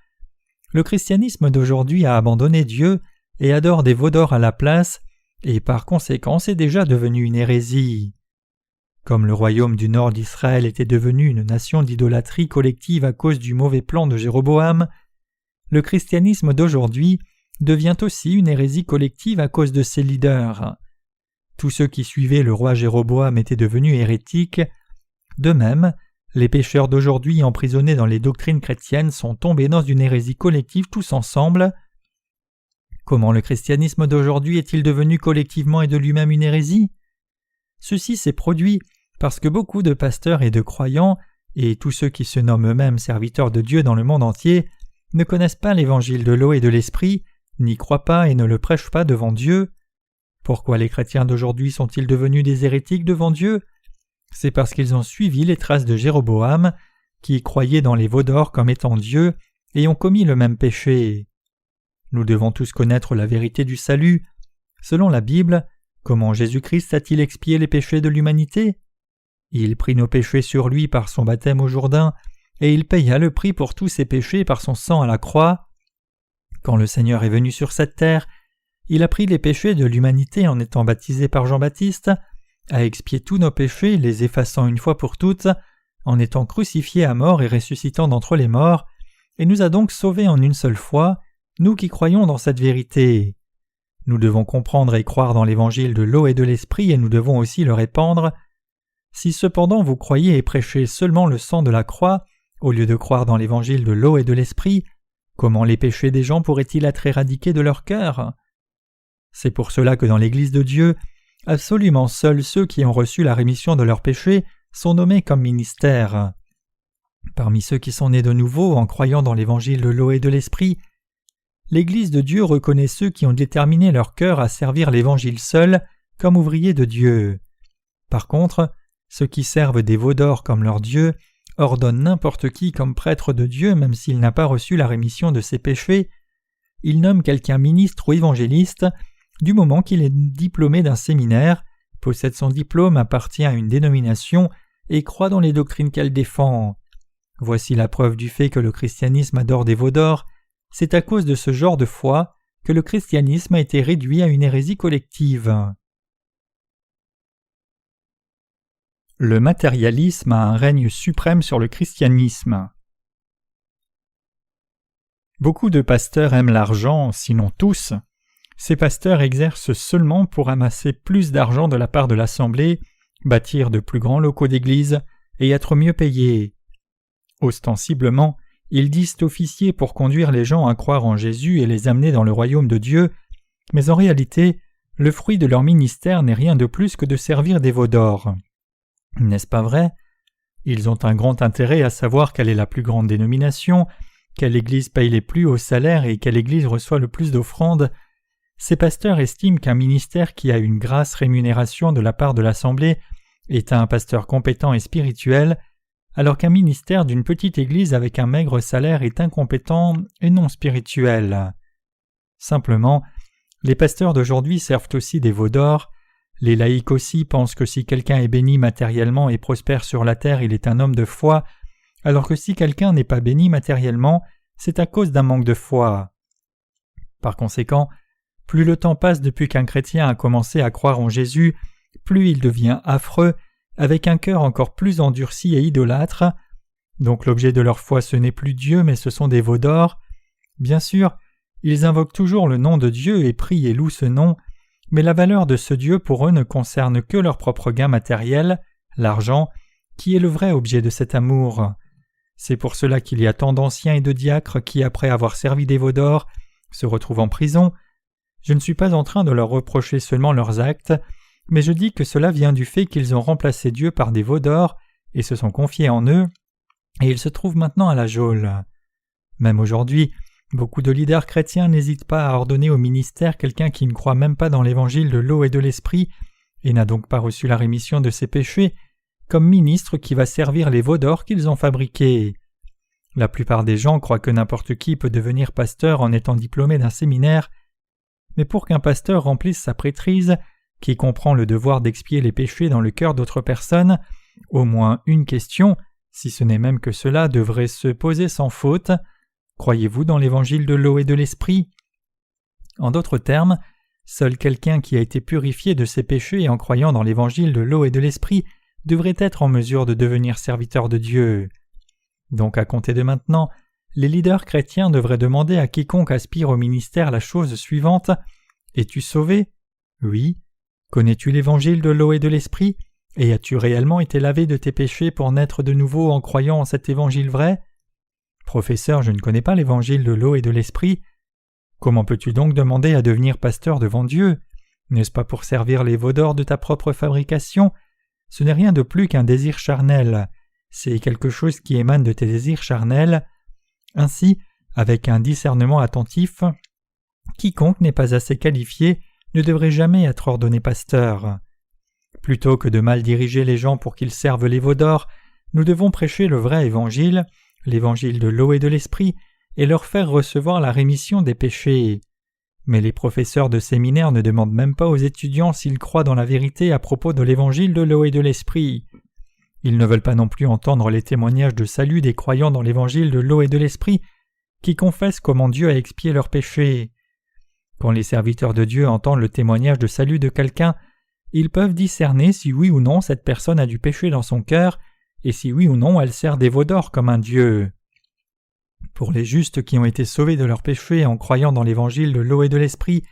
Le christianisme d'aujourd'hui a abandonné Dieu et adore des veaux d'or à la place, et par conséquent c'est déjà devenu une hérésie. Comme le royaume du nord d'Israël était devenu une nation d'idolâtrie collective à cause du mauvais plan de Jéroboam, le christianisme d'aujourd'hui devient aussi une hérésie collective à cause de ses leaders. Tous ceux qui suivaient le roi Jéroboam étaient devenus hérétiques. De même, les pécheurs d'aujourd'hui emprisonnés dans les doctrines chrétiennes sont tombés dans une hérésie collective tous ensemble. Comment le christianisme d'aujourd'hui est-il devenu collectivement et de lui-même une hérésie ? Ceci s'est produit parce que beaucoup de pasteurs et de croyants, et tous ceux qui se nomment eux-mêmes serviteurs de Dieu dans le monde entier, ne connaissent pas l'évangile de l'eau et de l'esprit, n'y croient pas et ne le prêchent pas devant Dieu. Pourquoi les chrétiens d'aujourd'hui sont-ils devenus des hérétiques devant Dieu ? C'est parce qu'ils ont suivi les traces de Jéroboam, qui croyait dans les veaux d'or comme étant Dieu, et ont commis le même péché. Nous devons tous connaître la vérité du salut. Selon la Bible, comment Jésus-Christ a-t-il expié les péchés de l'humanité ? Il prit nos péchés sur lui par son baptême au Jourdain, et il paya le prix pour tous ses péchés par son sang à la croix. Quand le Seigneur est venu sur cette terre, il a pris les péchés de l'humanité en étant baptisé par Jean-Baptiste, a expié tous nos péchés, les effaçant une fois pour toutes, en étant crucifié à mort et ressuscitant d'entre les morts, et nous a donc sauvés en une seule fois, nous qui croyons dans cette vérité. Nous devons comprendre et croire dans l'évangile de l'eau et de l'esprit, et nous devons aussi le répandre. Si cependant vous croyez et prêchez seulement le sang de la croix, au lieu de croire dans l'évangile de l'eau et de l'esprit, comment les péchés des gens pourraient-ils être éradiqués de leur cœur? C'est pour cela que dans l'Église de Dieu, absolument seuls ceux qui ont reçu la rémission de leurs péchés sont nommés comme ministères. Parmi ceux qui sont nés de nouveau en croyant dans l'évangile de l'eau et de l'esprit, l'Église de Dieu reconnaît ceux qui ont déterminé leur cœur à servir l'Évangile seul comme ouvriers de Dieu. Par contre, ceux qui servent des veaux d'or comme leur Dieu ordonnent n'importe qui comme prêtre de Dieu même s'il n'a pas reçu la rémission de ses péchés. Ils nomment quelqu'un ministre ou évangéliste du moment qu'il est diplômé d'un séminaire, possède son diplôme, appartient à une dénomination et croit dans les doctrines qu'elle défend. Voici la preuve du fait que le christianisme adore des veaux d'or. C'est à cause de ce genre de foi que le christianisme a été réduit à une hérésie collective. Le matérialisme a un règne suprême sur le christianisme. Beaucoup de pasteurs aiment l'argent, sinon tous. Ces pasteurs exercent seulement pour amasser plus d'argent de la part de l'Assemblée, bâtir de plus grands locaux d'église et être mieux payés. Ostensiblement, ils disent officier pour conduire les gens à croire en Jésus et les amener dans le royaume de Dieu, mais en réalité, le fruit de leur ministère n'est rien de plus que de servir des veaux d'or. N'est-ce pas vrai? Ils ont un grand intérêt à savoir quelle est la plus grande dénomination, quelle église paye les plus hauts salaires et quelle église reçoit le plus d'offrandes. Ces pasteurs estiment qu'un ministère qui a une grasse rémunération de la part de l'Assemblée est un pasteur compétent et spirituel, alors qu'un ministère d'une petite église avec un maigre salaire est incompétent et non spirituel. Simplement, les pasteurs d'aujourd'hui servent aussi des veaux d'or. Les laïcs aussi pensent que si quelqu'un est béni matériellement et prospère sur la terre, il est un homme de foi, alors que si quelqu'un n'est pas béni matériellement, c'est à cause d'un manque de foi. Par conséquent, plus le temps passe depuis qu'un chrétien a commencé à croire en Jésus, plus il devient affreux, avec un cœur encore plus endurci et idolâtre. Donc l'objet de leur foi ce n'est plus Dieu, mais ce sont des veaux d'or. Bien sûr, ils invoquent toujours le nom de Dieu et prient et louent ce nom, mais la valeur de ce Dieu pour eux ne concerne que leur propre gain matériel, l'argent, qui est le vrai objet de cet amour. C'est pour cela qu'il y a tant d'anciens et de diacres qui, après avoir servi des veaux d'or, se retrouvent en prison. Je ne suis pas en train de leur reprocher seulement leurs actes, mais je dis que cela vient du fait qu'ils ont remplacé Dieu par des veaux d'or et se sont confiés en eux, et ils se trouvent maintenant à la geôle. Même aujourd'hui, beaucoup de leaders chrétiens n'hésitent pas à ordonner au ministère quelqu'un qui ne croit même pas dans l'évangile de l'eau et de l'esprit et n'a donc pas reçu la rémission de ses péchés, comme ministre qui va servir les veaux d'or qu'ils ont fabriqués. La plupart des gens croient que n'importe qui peut devenir pasteur en étant diplômé d'un séminaire, mais pour qu'un pasteur remplisse sa prêtrise, qui comprend le devoir d'expier les péchés dans le cœur d'autres personnes, au moins une question, si ce n'est même que cela, devrait se poser sans faute. Croyez-vous dans l'évangile de l'eau et de l'esprit? En d'autres termes, seul quelqu'un qui a été purifié de ses péchés en croyant dans l'évangile de l'eau et de l'esprit devrait être en mesure de devenir serviteur de Dieu. Donc à compter de maintenant, les leaders chrétiens devraient demander à quiconque aspire au ministère la chose suivante: es-tu sauvé? Oui. Connais-tu l'évangile de l'eau et de l'esprit? Et as-tu réellement été lavé de tes péchés pour naître de nouveau en croyant en cet évangile vrai? Professeur, je ne connais pas l'évangile de l'eau et de l'esprit. Comment peux-tu donc demander à devenir pasteur devant Dieu? N'est-ce pas pour servir les veaux d'or de ta propre fabrication? Ce n'est rien de plus qu'un désir charnel. C'est quelque chose qui émane de tes désirs charnels. Ainsi, avec un discernement attentif, quiconque n'est pas assez qualifié ne devrait jamais être ordonné pasteur. Plutôt que de mal diriger les gens pour qu'ils servent les veaux d'or, nous devons prêcher le vrai évangile, l'évangile de l'eau et de l'esprit, et leur faire recevoir la rémission des péchés. Mais les professeurs de séminaire ne demandent même pas aux étudiants s'ils croient dans la vérité à propos de l'évangile de l'eau et de l'esprit. Ils ne veulent pas non plus entendre les témoignages de salut des croyants dans l'évangile de l'eau et de l'esprit, qui confessent comment Dieu a expié leurs péchés. Quand les serviteurs de Dieu entendent le témoignage de salut de quelqu'un, ils peuvent discerner si oui ou non cette personne a du péché dans son cœur et si oui ou non elle sert des veaux d'or comme un dieu. Pour les justes qui ont été sauvés de leurs péchés en croyant dans l'évangile de l'eau et de l'esprit,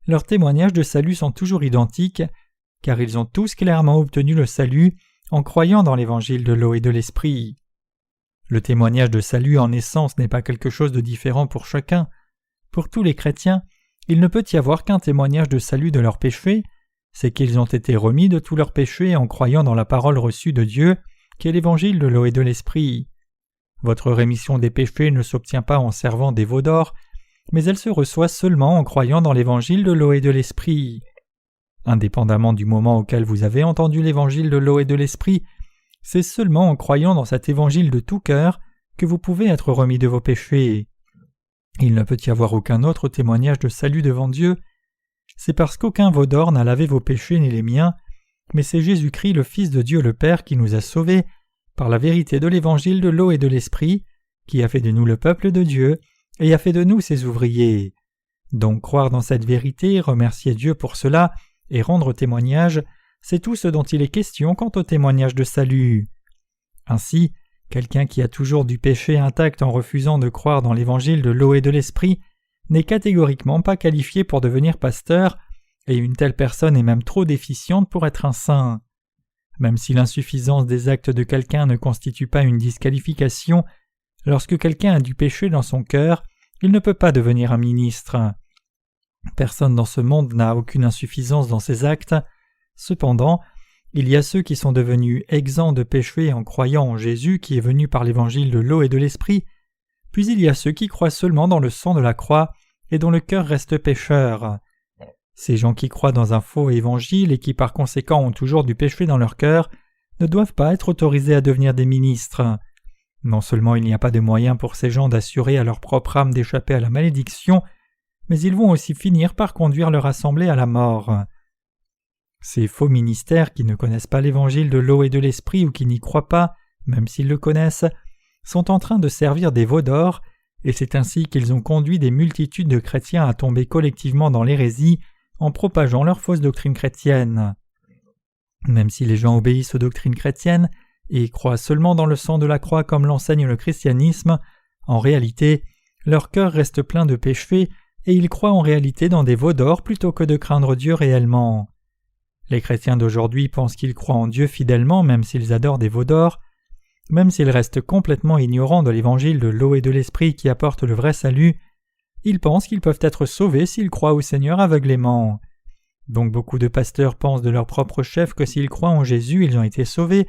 leurs témoignages de salut sont toujours identiques, car ils ont tous clairement obtenu le salut en croyant dans l'évangile de l'eau et de l'esprit. Le témoignage de salut en essence n'est pas quelque chose de différent pour chacun. Pour tous les chrétiens, il ne peut y avoir qu'un témoignage de salut de leurs péchés, c'est qu'ils ont été remis de tous leurs péchés en croyant dans la parole reçue de Dieu, qui est l'évangile de l'eau et de l'esprit. Votre rémission des péchés ne s'obtient pas en servant des veaux d'or, mais elle se reçoit seulement en croyant dans l'évangile de l'eau et de l'esprit. Indépendamment du moment auquel vous avez entendu l'évangile de l'eau et de l'esprit, c'est seulement en croyant dans cet évangile de tout cœur que vous pouvez être remis de vos péchés. Il ne peut y avoir aucun autre témoignage de salut devant Dieu. C'est parce qu'aucun veau d'or n'a lavé vos péchés ni les miens, mais c'est Jésus-Christ le Fils de Dieu le Père qui nous a sauvés par la vérité de l'évangile de l'eau et de l'esprit, qui a fait de nous le peuple de Dieu et a fait de nous ses ouvriers. Donc croire dans cette vérité, remercier Dieu pour cela et rendre témoignage, c'est tout ce dont il est question quant au témoignage de salut. Ainsi, quelqu'un qui a toujours du péché intact en refusant de croire dans l'évangile de l'eau et de l'esprit n'est catégoriquement pas qualifié pour devenir pasteur, et une telle personne est même trop déficiente pour être un saint. Même si l'insuffisance des actes de quelqu'un ne constitue pas une disqualification, lorsque quelqu'un a du péché dans son cœur, il ne peut pas devenir un ministre. Personne dans ce monde n'a aucune insuffisance dans ses actes. Cependant, il y a ceux qui sont devenus exempts de péché en croyant en Jésus qui est venu par l'évangile de l'eau et de l'esprit, puis il y a ceux qui croient seulement dans le sang de la croix et dont le cœur reste pécheur. Ces gens qui croient dans un faux évangile et qui par conséquent ont toujours du péché dans leur cœur ne doivent pas être autorisés à devenir des ministres. Non seulement il n'y a pas de moyen pour ces gens d'assurer à leur propre âme d'échapper à la malédiction, mais ils vont aussi finir par conduire leur assemblée à la mort. Ces faux ministères qui ne connaissent pas l'évangile de l'eau et de l'esprit ou qui n'y croient pas, même s'ils le connaissent, sont en train de servir des veaux d'or, et c'est ainsi qu'ils ont conduit des multitudes de chrétiens à tomber collectivement dans l'hérésie en propageant leurs fausses doctrines chrétiennes. Même si les gens obéissent aux doctrines chrétiennes et croient seulement dans le sang de la croix comme l'enseigne le christianisme, en réalité, leur cœur reste plein de péchés et ils croient en réalité dans des veaux d'or plutôt que de craindre Dieu réellement. Les chrétiens d'aujourd'hui pensent qu'ils croient en Dieu fidèlement même s'ils adorent des veaux d'or, même s'ils restent complètement ignorants de l'évangile de l'eau et de l'esprit qui apporte le vrai salut, ils pensent qu'ils peuvent être sauvés s'ils croient au Seigneur aveuglément. Donc beaucoup de pasteurs pensent de leur propre chef que s'ils croient en Jésus, ils ont été sauvés,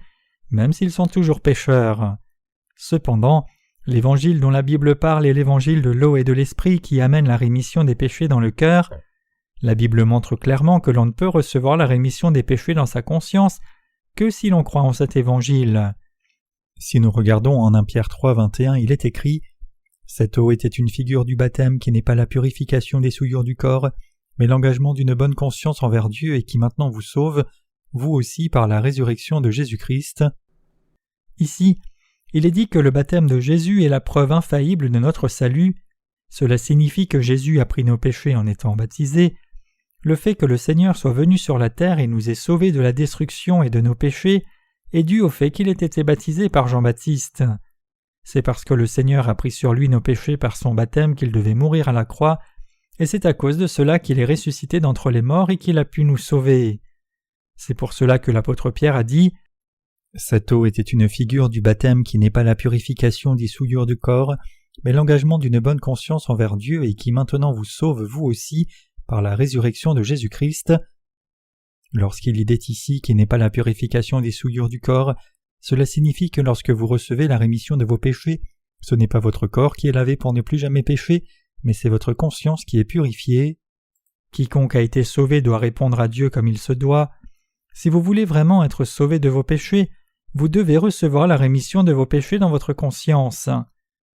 même s'ils sont toujours pécheurs. Cependant, l'évangile dont la Bible parle est l'évangile de l'eau et de l'esprit qui amène la rémission des péchés dans le cœur. La Bible montre clairement que l'on ne peut recevoir la rémission des péchés dans sa conscience que si l'on croit en cet évangile. Si nous regardons en 1 Pierre 3, 21, il est écrit « Cette eau était une figure du baptême qui n'est pas la purification des souillures du corps, mais l'engagement d'une bonne conscience envers Dieu et qui maintenant vous sauve, vous aussi par la résurrection de Jésus-Christ. » Ici, il est dit que le baptême de Jésus est la preuve infaillible de notre salut. Cela signifie que Jésus a pris nos péchés en étant baptisé. Le fait que le Seigneur soit venu sur la terre et nous ait sauvés de la destruction et de nos péchés est dû au fait qu'il ait été baptisé par Jean-Baptiste. C'est parce que le Seigneur a pris sur lui nos péchés par son baptême qu'il devait mourir à la croix, et c'est à cause de cela qu'il est ressuscité d'entre les morts et qu'il a pu nous sauver. C'est pour cela que l'apôtre Pierre a dit « Cette eau était une figure du baptême qui n'est pas la purification des souillures du corps, mais l'engagement d'une bonne conscience envers Dieu et qui maintenant vous sauve vous aussi par la résurrection de Jésus-Christ. » Lorsqu'il est ici qui n'est pas la purification des souillures du corps, cela signifie que lorsque vous recevez la rémission de vos péchés, ce n'est pas votre corps qui est lavé pour ne plus jamais pécher, mais c'est votre conscience qui est purifiée. Quiconque a été sauvé doit répondre à Dieu comme il se doit. Si vous voulez vraiment être sauvé de vos péchés, vous devez recevoir la rémission de vos péchés dans votre conscience.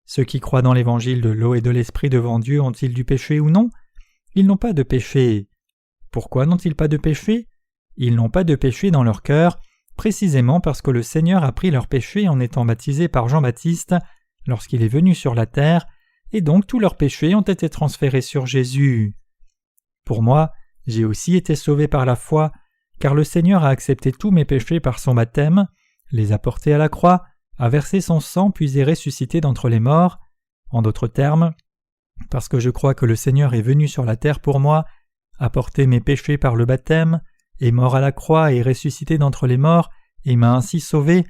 Ceux qui croient dans l'évangile de l'eau et de l'esprit devant Dieu ont-ils du péché ou non? Ils n'ont pas de péché. Pourquoi n'ont-ils pas de péché? Ils n'ont pas de péché dans leur cœur, précisément parce que le Seigneur a pris leurs péchés en étant baptisé par Jean-Baptiste lorsqu'il est venu sur la terre, et donc tous leurs péchés ont été transférés sur Jésus. Pour moi, j'ai aussi été sauvé par la foi, car le Seigneur a accepté tous mes péchés par son baptême, les a portés à la croix, a versé son sang puis est ressuscité d'entre les morts. En d'autres termes, parce que je crois que le Seigneur est venu sur la terre pour moi, a porté mes péchés par le baptême, est mort à la croix et ressuscité d'entre les morts, et m'a ainsi sauvé,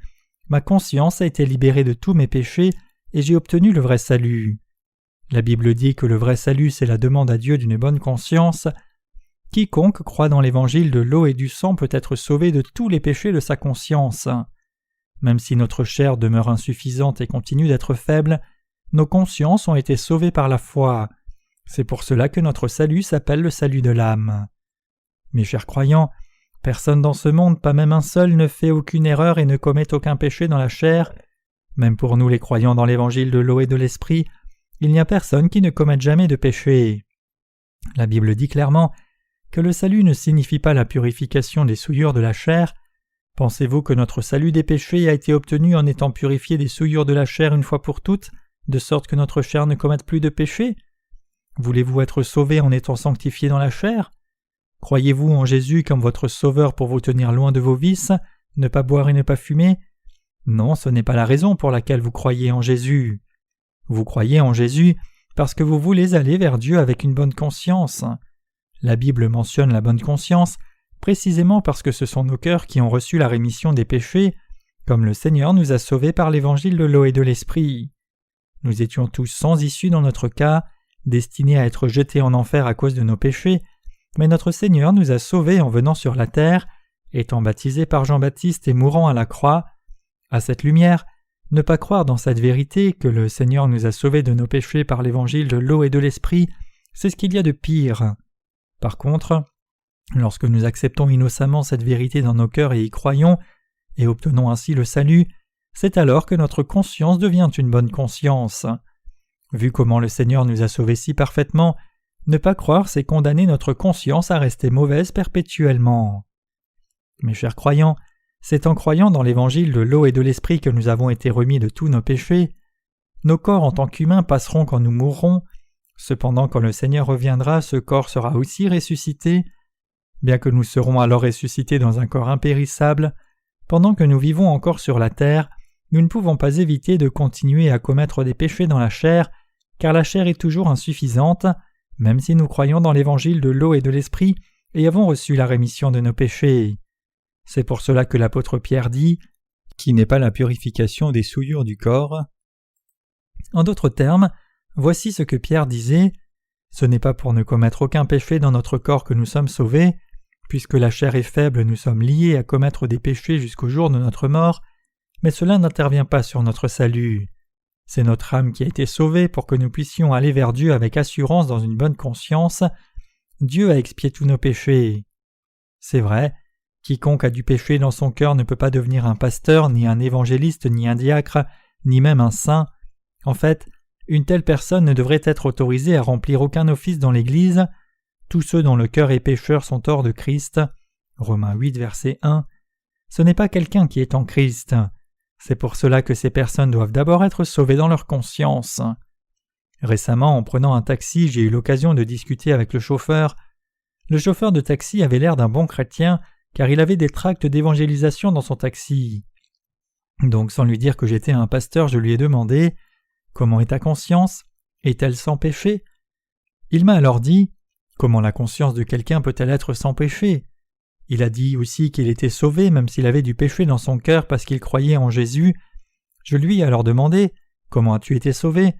ma conscience a été libérée de tous mes péchés et j'ai obtenu le vrai salut. La Bible dit que le vrai salut c'est la demande à Dieu d'une bonne conscience. Quiconque croit dans l'évangile de l'eau et du sang peut être sauvé de tous les péchés de sa conscience. Même si notre chair demeure insuffisante et continue d'être faible, nos consciences ont été sauvées par la foi. C'est pour cela que notre salut s'appelle le salut de l'âme. Mes chers croyants, personne dans ce monde, pas même un seul, ne fait aucune erreur et ne commet aucun péché dans la chair. Même pour nous les croyants dans l'évangile de l'eau et de l'esprit, il n'y a personne qui ne commette jamais de péché. La Bible dit clairement que le salut ne signifie pas la purification des souillures de la chair. Pensez-vous que notre salut des péchés a été obtenu en étant purifié des souillures de la chair une fois pour toutes, de sorte que notre chair ne commette plus de péché? Voulez-vous être sauvé en étant sanctifié dans la chair? Croyez-vous en Jésus comme votre sauveur pour vous tenir loin de vos vices, ne pas boire et ne pas fumer? Non, ce n'est pas la raison pour laquelle vous croyez en Jésus. Vous croyez en Jésus parce que vous voulez aller vers Dieu avec une bonne conscience. La Bible mentionne la bonne conscience précisément parce que ce sont nos cœurs qui ont reçu la rémission des péchés, comme le Seigneur nous a sauvés par l'évangile de l'eau et de l'esprit. Nous étions tous sans issue dans notre cas, destinés à être jetés en enfer à cause de nos péchés, mais notre Seigneur nous a sauvés en venant sur la terre, étant baptisé par Jean-Baptiste et mourant à la croix. À cette lumière, ne pas croire dans cette vérité que le Seigneur nous a sauvés de nos péchés par l'évangile de l'eau et de l'esprit, c'est ce qu'il y a de pire. Par contre, lorsque nous acceptons innocemment cette vérité dans nos cœurs et y croyons, et obtenons ainsi le salut, c'est alors que notre conscience devient une bonne conscience. Vu comment le Seigneur nous a sauvés si parfaitement, ne pas croire c'est condamner notre conscience à rester mauvaise perpétuellement. Mes chers croyants, c'est en croyant dans l'évangile de l'eau et de l'esprit que nous avons été remis de tous nos péchés. Nos corps en tant qu'humains passeront quand nous mourrons. Cependant, quand le Seigneur reviendra, ce corps sera aussi ressuscité. Bien que nous serons alors ressuscités dans un corps impérissable, pendant que nous vivons encore sur la terre, nous ne pouvons pas éviter de continuer à commettre des péchés dans la chair, car la chair est toujours insuffisante, même si nous croyons dans l'évangile de l'eau et de l'esprit et avons reçu la rémission de nos péchés. C'est pour cela que l'apôtre Pierre dit « qui n'est pas la purification des souillures du corps ». En d'autres termes, voici ce que Pierre disait « Ce n'est pas pour ne commettre aucun péché dans notre corps que nous sommes sauvés, puisque la chair est faible, nous sommes liés à commettre des péchés jusqu'au jour de notre mort, mais cela n'intervient pas sur notre salut. C'est notre âme qui a été sauvée pour que nous puissions aller vers Dieu avec assurance dans une bonne conscience. Dieu a expié tous nos péchés. C'est vrai, quiconque a du péché dans son cœur ne peut pas devenir un pasteur, ni un évangéliste, ni un diacre, ni même un saint. En fait, une telle personne ne devrait être autorisée à remplir aucun office dans l'Église. Tous ceux dont le cœur est pécheur sont hors de Christ. Romains 8, verset 1. Ce n'est pas quelqu'un qui est en Christ. C'est pour cela que ces personnes doivent d'abord être sauvées dans leur conscience. Récemment, en prenant un taxi, j'ai eu l'occasion de discuter avec le chauffeur. Le chauffeur de taxi avait l'air d'un bon chrétien, car il avait des tracts d'évangélisation dans son taxi. Donc, sans lui dire que j'étais un pasteur, je lui ai demandé « Comment est ta conscience? Est-elle sans péché ?» Il m'a alors dit « Comment la conscience de quelqu'un peut-elle être sans péché ?» Il a dit aussi qu'il était sauvé même s'il avait du péché dans son cœur parce qu'il croyait en Jésus. Je lui ai alors demandé « Comment as-tu été sauvé ?»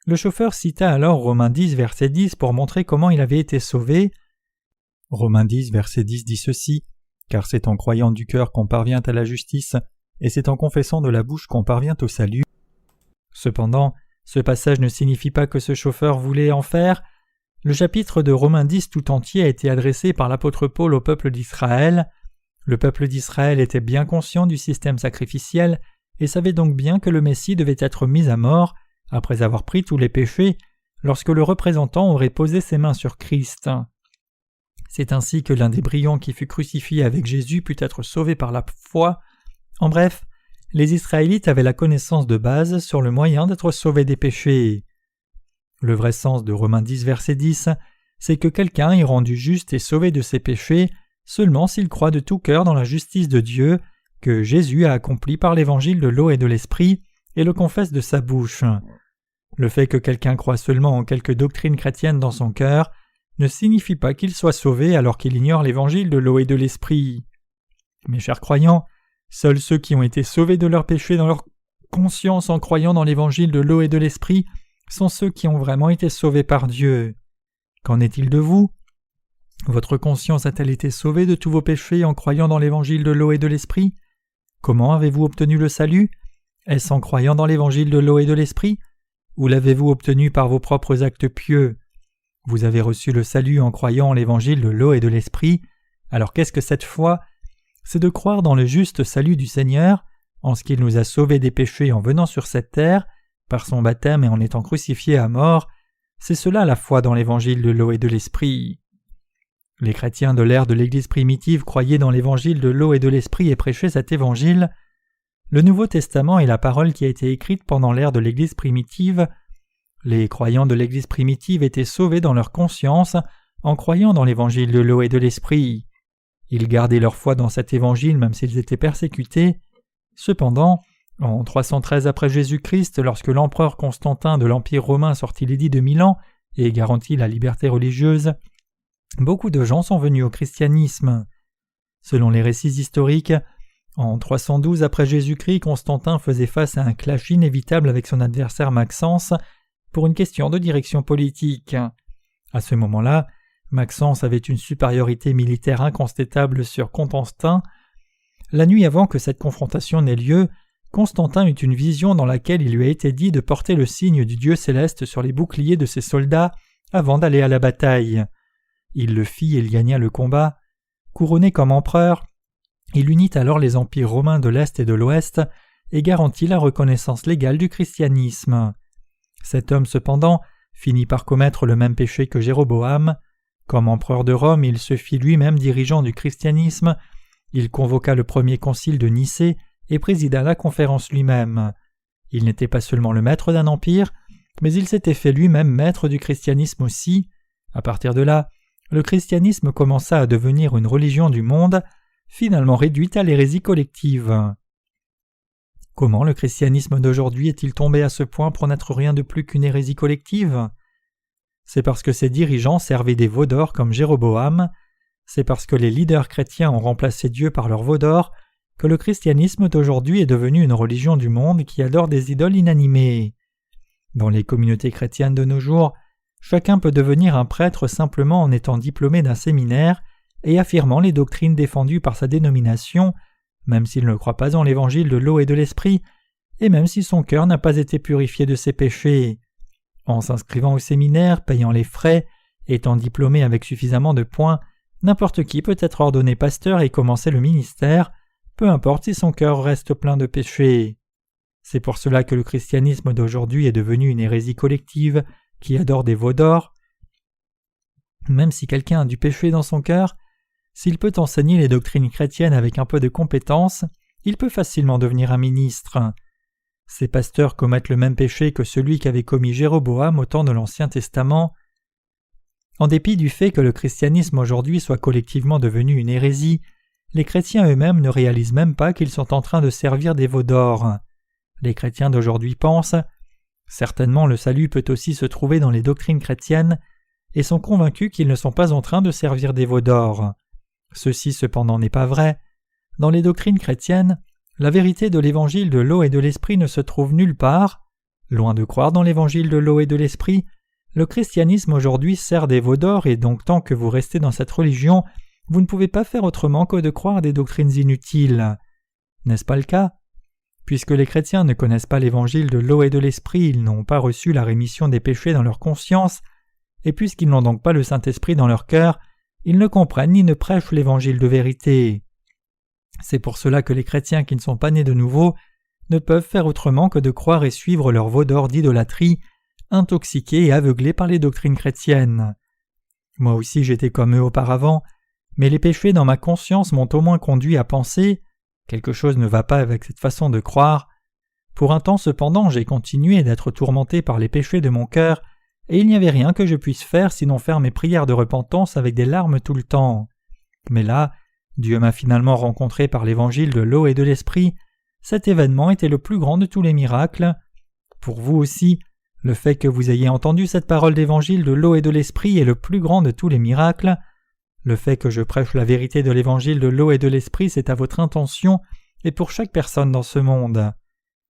Le chauffeur cita alors Romains 10, verset 10 pour montrer comment il avait été sauvé. Romains 10, verset 10 dit ceci « Car c'est en croyant du cœur qu'on parvient à la justice, et c'est en confessant de la bouche qu'on parvient au salut. » Cependant, ce passage ne signifie pas que ce chauffeur voulait en faire. Le chapitre de Romains 10 tout entier a été adressé par l'apôtre Paul au peuple d'Israël. Le peuple d'Israël était bien conscient du système sacrificiel et savait donc bien que le Messie devait être mis à mort après avoir pris tous les péchés lorsque le représentant aurait posé ses mains sur Christ. C'est ainsi que l'un des brillants qui fut crucifié avec Jésus put être sauvé par la foi. En bref, les Israélites avaient la connaissance de base sur le moyen d'être sauvés des péchés. Le vrai sens de Romains 10, verset 10, c'est que quelqu'un est rendu juste et sauvé de ses péchés seulement s'il croit de tout cœur dans la justice de Dieu que Jésus a accompli par l'évangile de l'eau et de l'esprit et le confesse de sa bouche. Le fait que quelqu'un croit seulement en quelques doctrines chrétiennes dans son cœur ne signifie pas qu'il soit sauvé alors qu'il ignore l'évangile de l'eau et de l'esprit. Mes chers croyants, seuls ceux qui ont été sauvés de leurs péchés dans leur conscience en croyant dans l'évangile de l'eau et de l'esprit sont ceux qui ont vraiment été sauvés par Dieu. Qu'en est-il de vous? Votre conscience a-t-elle été sauvée de tous vos péchés en croyant dans l'évangile de l'eau et de l'esprit? Comment avez-vous obtenu le salut? Est-ce en croyant dans l'évangile de l'eau et de l'esprit? Ou l'avez-vous obtenu par vos propres actes pieux? Vous avez reçu le salut en croyant en l'évangile de l'eau et de l'esprit. Alors qu'est-ce que cette foi? C'est de croire dans le juste salut du Seigneur, en ce qu'il nous a sauvés des péchés en venant sur cette terre, par son baptême et en étant crucifié à mort. C'est cela la foi dans l'évangile de l'eau et de l'esprit. Les chrétiens de l'ère de l'Église primitive croyaient dans l'évangile de l'eau et de l'esprit et prêchaient cet évangile. Le Nouveau Testament est la parole qui a été écrite pendant l'ère de l'Église primitive. Les croyants de l'Église primitive étaient sauvés dans leur conscience en croyant dans l'évangile de l'eau et de l'esprit. Ils gardaient leur foi dans cet évangile même s'ils étaient persécutés. Cependant, en 313 après Jésus-Christ, lorsque l'empereur Constantin de l'Empire romain sortit l'édit de Milan et garantit la liberté religieuse, beaucoup de gens sont venus au christianisme. Selon les récits historiques, en 312 après Jésus-Christ, Constantin faisait face à un clash inévitable avec son adversaire Maxence pour une question de direction politique. À ce moment-là, Maxence avait une supériorité militaire incontestable sur Constantin. La nuit avant que cette confrontation n'ait lieu, Constantin eut une vision dans laquelle il lui a été dit de porter le signe du Dieu céleste sur les boucliers de ses soldats avant d'aller à la bataille. Il le fit et il gagna le combat. Couronné comme empereur, il unit alors les empires romains de l'Est et de l'Ouest et garantit la reconnaissance légale du christianisme. Cet homme cependant finit par commettre le même péché que Jéroboam. Comme empereur de Rome, il se fit lui-même dirigeant du christianisme. Il convoqua le premier concile de Nicée et présida la conférence lui-même. Il n'était pas seulement le maître d'un empire, mais il s'était fait lui-même maître du christianisme aussi. À partir de là, le christianisme commença à devenir une religion du monde, finalement réduite à l'hérésie collective. Comment le christianisme d'aujourd'hui est-il tombé à ce point pour n'être rien de plus qu'une hérésie collective? C'est parce que ses dirigeants servaient des veaux d'or comme Jéroboam. C'est parce que les leaders chrétiens ont remplacé Dieu par leurs veaux d'or que le christianisme d'aujourd'hui est devenu une religion du monde qui adore des idoles inanimées. Dans les communautés chrétiennes de nos jours, chacun peut devenir un prêtre simplement en étant diplômé d'un séminaire et affirmant les doctrines défendues par sa dénomination, même s'il ne croit pas en l'évangile de l'eau et de l'esprit, et même si son cœur n'a pas été purifié de ses péchés. En s'inscrivant au séminaire, payant les frais, étant diplômé avec suffisamment de points, n'importe qui peut être ordonné pasteur et commencer le ministère, peu importe si son cœur reste plein de péchés. C'est pour cela que le christianisme d'aujourd'hui est devenu une hérésie collective qui adore des veaux d'or. Même si quelqu'un a du péché dans son cœur, s'il peut enseigner les doctrines chrétiennes avec un peu de compétence, il peut facilement devenir un ministre. Ces pasteurs commettent le même péché que celui qu'avait commis Jéroboam au temps de l'Ancien Testament. En dépit du fait que le christianisme aujourd'hui soit collectivement devenu une hérésie, les chrétiens eux-mêmes ne réalisent même pas qu'ils sont en train de servir des veaux d'or. Les chrétiens d'aujourd'hui pensent « Certainement le salut peut aussi se trouver dans les doctrines chrétiennes » et sont convaincus qu'ils ne sont pas en train de servir des veaux d'or. Ceci cependant n'est pas vrai. Dans les doctrines chrétiennes, la vérité de l'évangile de l'eau et de l'esprit ne se trouve nulle part. Loin de croire dans l'évangile de l'eau et de l'esprit, le christianisme aujourd'hui sert des veaux d'or et donc tant que vous restez dans cette religion, vous ne pouvez pas faire autrement que de croire des doctrines inutiles. N'est-ce pas le cas? Puisque les chrétiens ne connaissent pas l'évangile de l'eau et de l'esprit, ils n'ont pas reçu la rémission des péchés dans leur conscience, et puisqu'ils n'ont donc pas le Saint-Esprit dans leur cœur, ils ne comprennent ni ne prêchent l'évangile de vérité. C'est pour cela que les chrétiens qui ne sont pas nés de nouveau ne peuvent faire autrement que de croire et suivre leur veau d'or d'idolâtrie, intoxiqués et aveuglés par les doctrines chrétiennes. Moi aussi j'étais comme eux auparavant, mais les péchés dans ma conscience m'ont au moins conduit à penser « quelque chose ne va pas avec cette façon de croire ». Pour un temps cependant j'ai continué d'être tourmenté par les péchés de mon cœur, et il n'y avait rien que je puisse faire sinon faire mes prières de repentance avec des larmes tout le temps. Mais là, Dieu m'a finalement rencontré par l'évangile de l'eau et de l'esprit. Cet événement était le plus grand de tous les miracles. Pour vous aussi, le fait que vous ayez entendu cette parole d'évangile de l'eau et de l'esprit est le plus grand de tous les miracles. Le fait que je prêche la vérité de l'évangile de l'eau et de l'esprit, c'est à votre intention et pour chaque personne dans ce monde.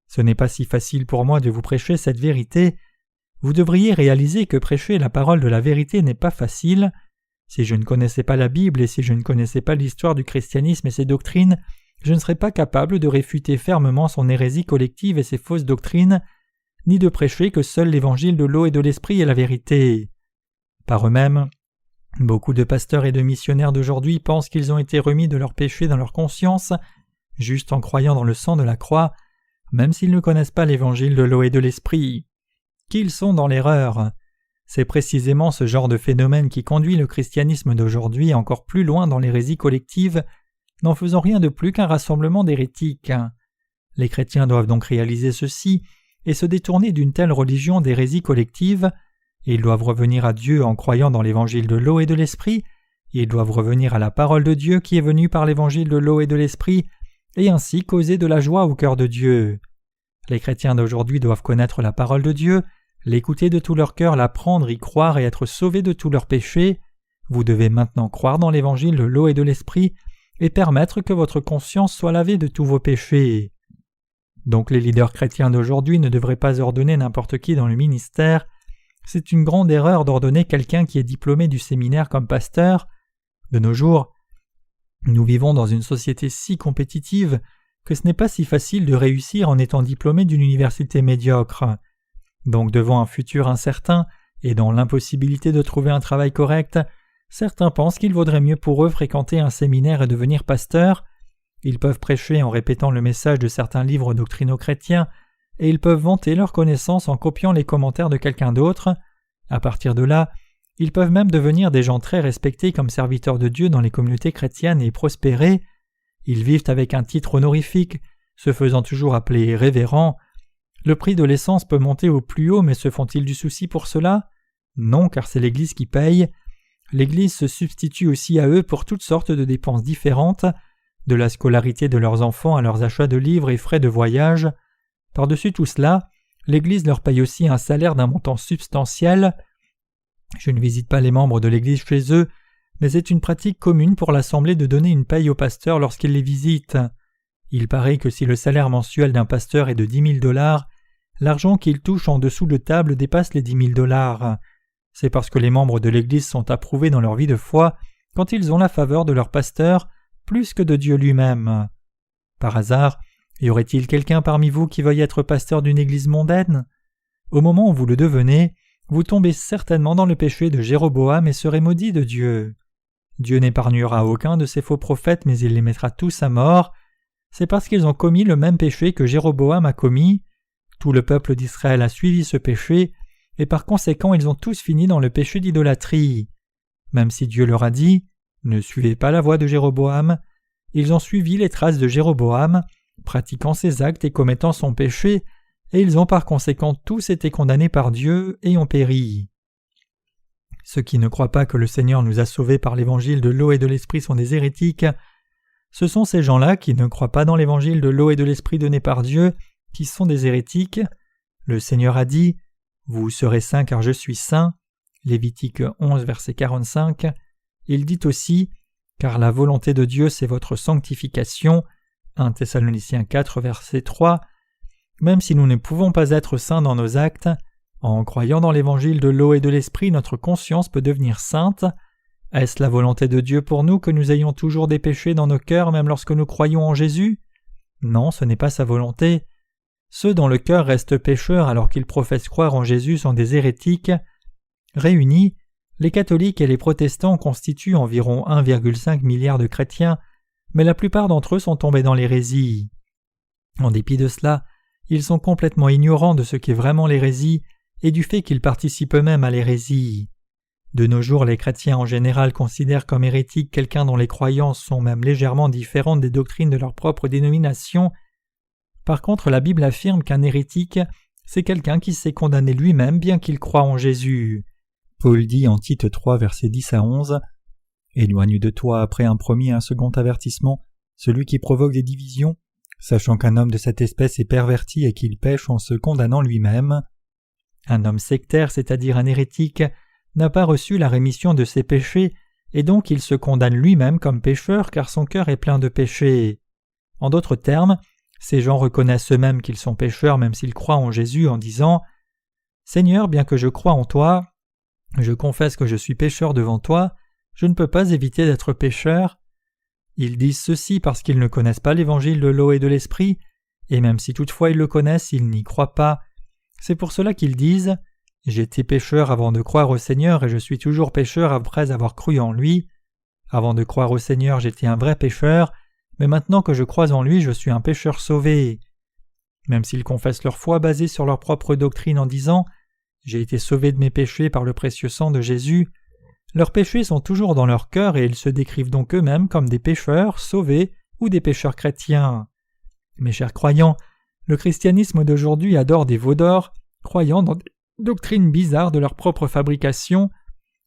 Ce n'est pas si facile pour moi de vous prêcher cette vérité. Vous devriez réaliser que prêcher la parole de la vérité n'est pas facile. Si je ne connaissais pas la Bible et si je ne connaissais pas l'histoire du christianisme et ses doctrines, je ne serais pas capable de réfuter fermement son hérésie collective et ses fausses doctrines, ni de prêcher que seul l'évangile de l'eau et de l'esprit est la vérité. Par eux-mêmes, beaucoup de pasteurs et de missionnaires d'aujourd'hui pensent qu'ils ont été remis de leurs péchés dans leur conscience, juste en croyant dans le sang de la croix, même s'ils ne connaissent pas l'évangile de l'eau et de l'esprit. Qu'ils sont dans l'erreur. C'est précisément ce genre de phénomène qui conduit le christianisme d'aujourd'hui encore plus loin dans l'hérésie collective, n'en faisant rien de plus qu'un rassemblement d'hérétiques. Les chrétiens doivent donc réaliser ceci et se détourner d'une telle religion d'hérésie collective, et ils doivent revenir à Dieu en croyant dans l'évangile de l'eau et de l'esprit, et ils doivent revenir à la parole de Dieu qui est venue par l'évangile de l'eau et de l'esprit, et ainsi causer de la joie au cœur de Dieu. Les chrétiens d'aujourd'hui doivent connaître la parole de Dieu, l'écouter de tout leur cœur, l'apprendre, y croire et être sauvés de tous leurs péchés. Vous devez maintenant croire dans l'évangile de l'eau et de l'esprit et permettre que votre conscience soit lavée de tous vos péchés. Donc les leaders chrétiens d'aujourd'hui ne devraient pas ordonner n'importe qui dans le ministère. C'est une grande erreur d'ordonner quelqu'un qui est diplômé du séminaire comme pasteur. De nos jours, nous vivons dans une société si compétitive que ce n'est pas si facile de réussir en étant diplômé d'une université médiocre. Donc devant un futur incertain et dans l'impossibilité de trouver un travail correct, certains pensent qu'il vaudrait mieux pour eux fréquenter un séminaire et devenir pasteur. Ils peuvent prêcher en répétant le message de certains livres doctrinaux chrétiens et ils peuvent vanter leur connaissance en copiant les commentaires de quelqu'un d'autre. À partir de là, ils peuvent même devenir des gens très respectés comme serviteurs de Dieu dans les communautés chrétiennes et prospérer. Ils vivent avec un titre honorifique, se faisant toujours appeler révérend. Le prix de l'essence peut monter au plus haut, mais se font-ils du souci pour cela? Non, car c'est l'Église qui paye. L'Église se substitue aussi à eux pour toutes sortes de dépenses différentes, de la scolarité de leurs enfants à leurs achats de livres et frais de voyage. Par-dessus tout cela, l'Église leur paye aussi un salaire d'un montant substantiel. Je ne visite pas les membres de l'Église chez eux, mais c'est une pratique commune pour l'Assemblée de donner une paye aux pasteurs lorsqu'ils les visitent. Il paraît que si le salaire mensuel d'un pasteur est de $10,000, l'argent qu'il touche en dessous de table dépasse les $10,000. C'est parce que les membres de l'Église sont approuvés dans leur vie de foi quand ils ont la faveur de leur pasteur plus que de Dieu lui-même. Par hasard, y aurait-il quelqu'un parmi vous qui veuille être pasteur d'une Église mondaine? Au moment où vous le devenez, vous tombez certainement dans le péché de Jéroboam et serez maudits de Dieu. Dieu n'épargnera aucun de ses faux prophètes, mais il les mettra tous à mort. C'est parce qu'ils ont commis le même péché que Jéroboam a commis. Tout le peuple d'Israël a suivi ce péché, et par conséquent ils ont tous fini dans le péché d'idolâtrie. Même si Dieu leur a dit « Ne suivez pas la voie de Jéroboam », ils ont suivi les traces de Jéroboam, pratiquant ses actes et commettant son péché, et ils ont par conséquent tous été condamnés par Dieu et ont péri. Ceux qui ne croient pas que le Seigneur nous a sauvés par l'évangile de l'eau et de l'esprit sont des hérétiques. Ce sont ces gens-là qui ne croient pas dans l'évangile de l'eau et de l'esprit donné par Dieu, qui sont des hérétiques. Le Seigneur a dit « Vous serez saints car je suis saint » Lévitique 11, verset 45. Il dit aussi « Car la volonté de Dieu c'est votre sanctification » 1 Thessaloniciens 4, verset 3. Même si nous ne pouvons pas être saints dans nos actes, en croyant dans l'évangile de l'eau et de l'esprit, notre conscience peut devenir sainte. Est-ce la volonté de Dieu pour nous que nous ayons toujours des péchés dans nos cœurs même lorsque nous croyons en Jésus? Non, ce n'est pas sa volonté. Ceux dont le cœur reste pécheur alors qu'ils professent croire en Jésus sont des hérétiques. Réunis, les catholiques et les protestants constituent environ 1,5 milliard de chrétiens, mais la plupart d'entre eux sont tombés dans l'hérésie. En dépit de cela, ils sont complètement ignorants de ce qu'est vraiment l'hérésie et du fait qu'ils participent eux-mêmes à l'hérésie. De nos jours, les chrétiens en général considèrent comme hérétique quelqu'un dont les croyances sont même légèrement différentes des doctrines de leur propre dénomination. Par contre, la Bible affirme qu'un hérétique, c'est quelqu'un qui s'est condamné lui-même bien qu'il croit en Jésus. Paul dit en Tite 3, versets 10 à 11, « Éloigne de toi après un premier et un second avertissement celui qui provoque des divisions, sachant qu'un homme de cette espèce est perverti et qu'il pêche en se condamnant lui-même. Un homme sectaire, c'est-à-dire un hérétique, n'a pas reçu la rémission de ses péchés, et donc il se condamne lui-même comme pécheur car son cœur est plein de péchés. En d'autres termes, ces gens reconnaissent eux-mêmes qu'ils sont pécheurs même s'ils croient en Jésus en disant « Seigneur, bien que je croie en toi, je confesse que je suis pécheur devant toi, je ne peux pas éviter d'être pécheur. » Ils disent ceci parce qu'ils ne connaissent pas l'évangile de l'eau et de l'esprit, et même si toutefois ils le connaissent, ils n'y croient pas. C'est pour cela qu'ils disent « J'étais pécheur avant de croire au Seigneur et je suis toujours pécheur après avoir cru en lui. Avant de croire au Seigneur, j'étais un vrai pécheur, mais maintenant que je crois en lui, je suis un pécheur sauvé. » Même s'ils confessent leur foi basée sur leur propre doctrine en disant « J'ai été sauvé de mes péchés par le précieux sang de Jésus », leurs péchés sont toujours dans leur cœur et ils se décrivent donc eux-mêmes comme des pécheurs sauvés ou des pécheurs chrétiens. Mes chers croyants, le christianisme d'aujourd'hui adore des veaux d'or, croyant dans des doctrines bizarres de leur propre fabrication.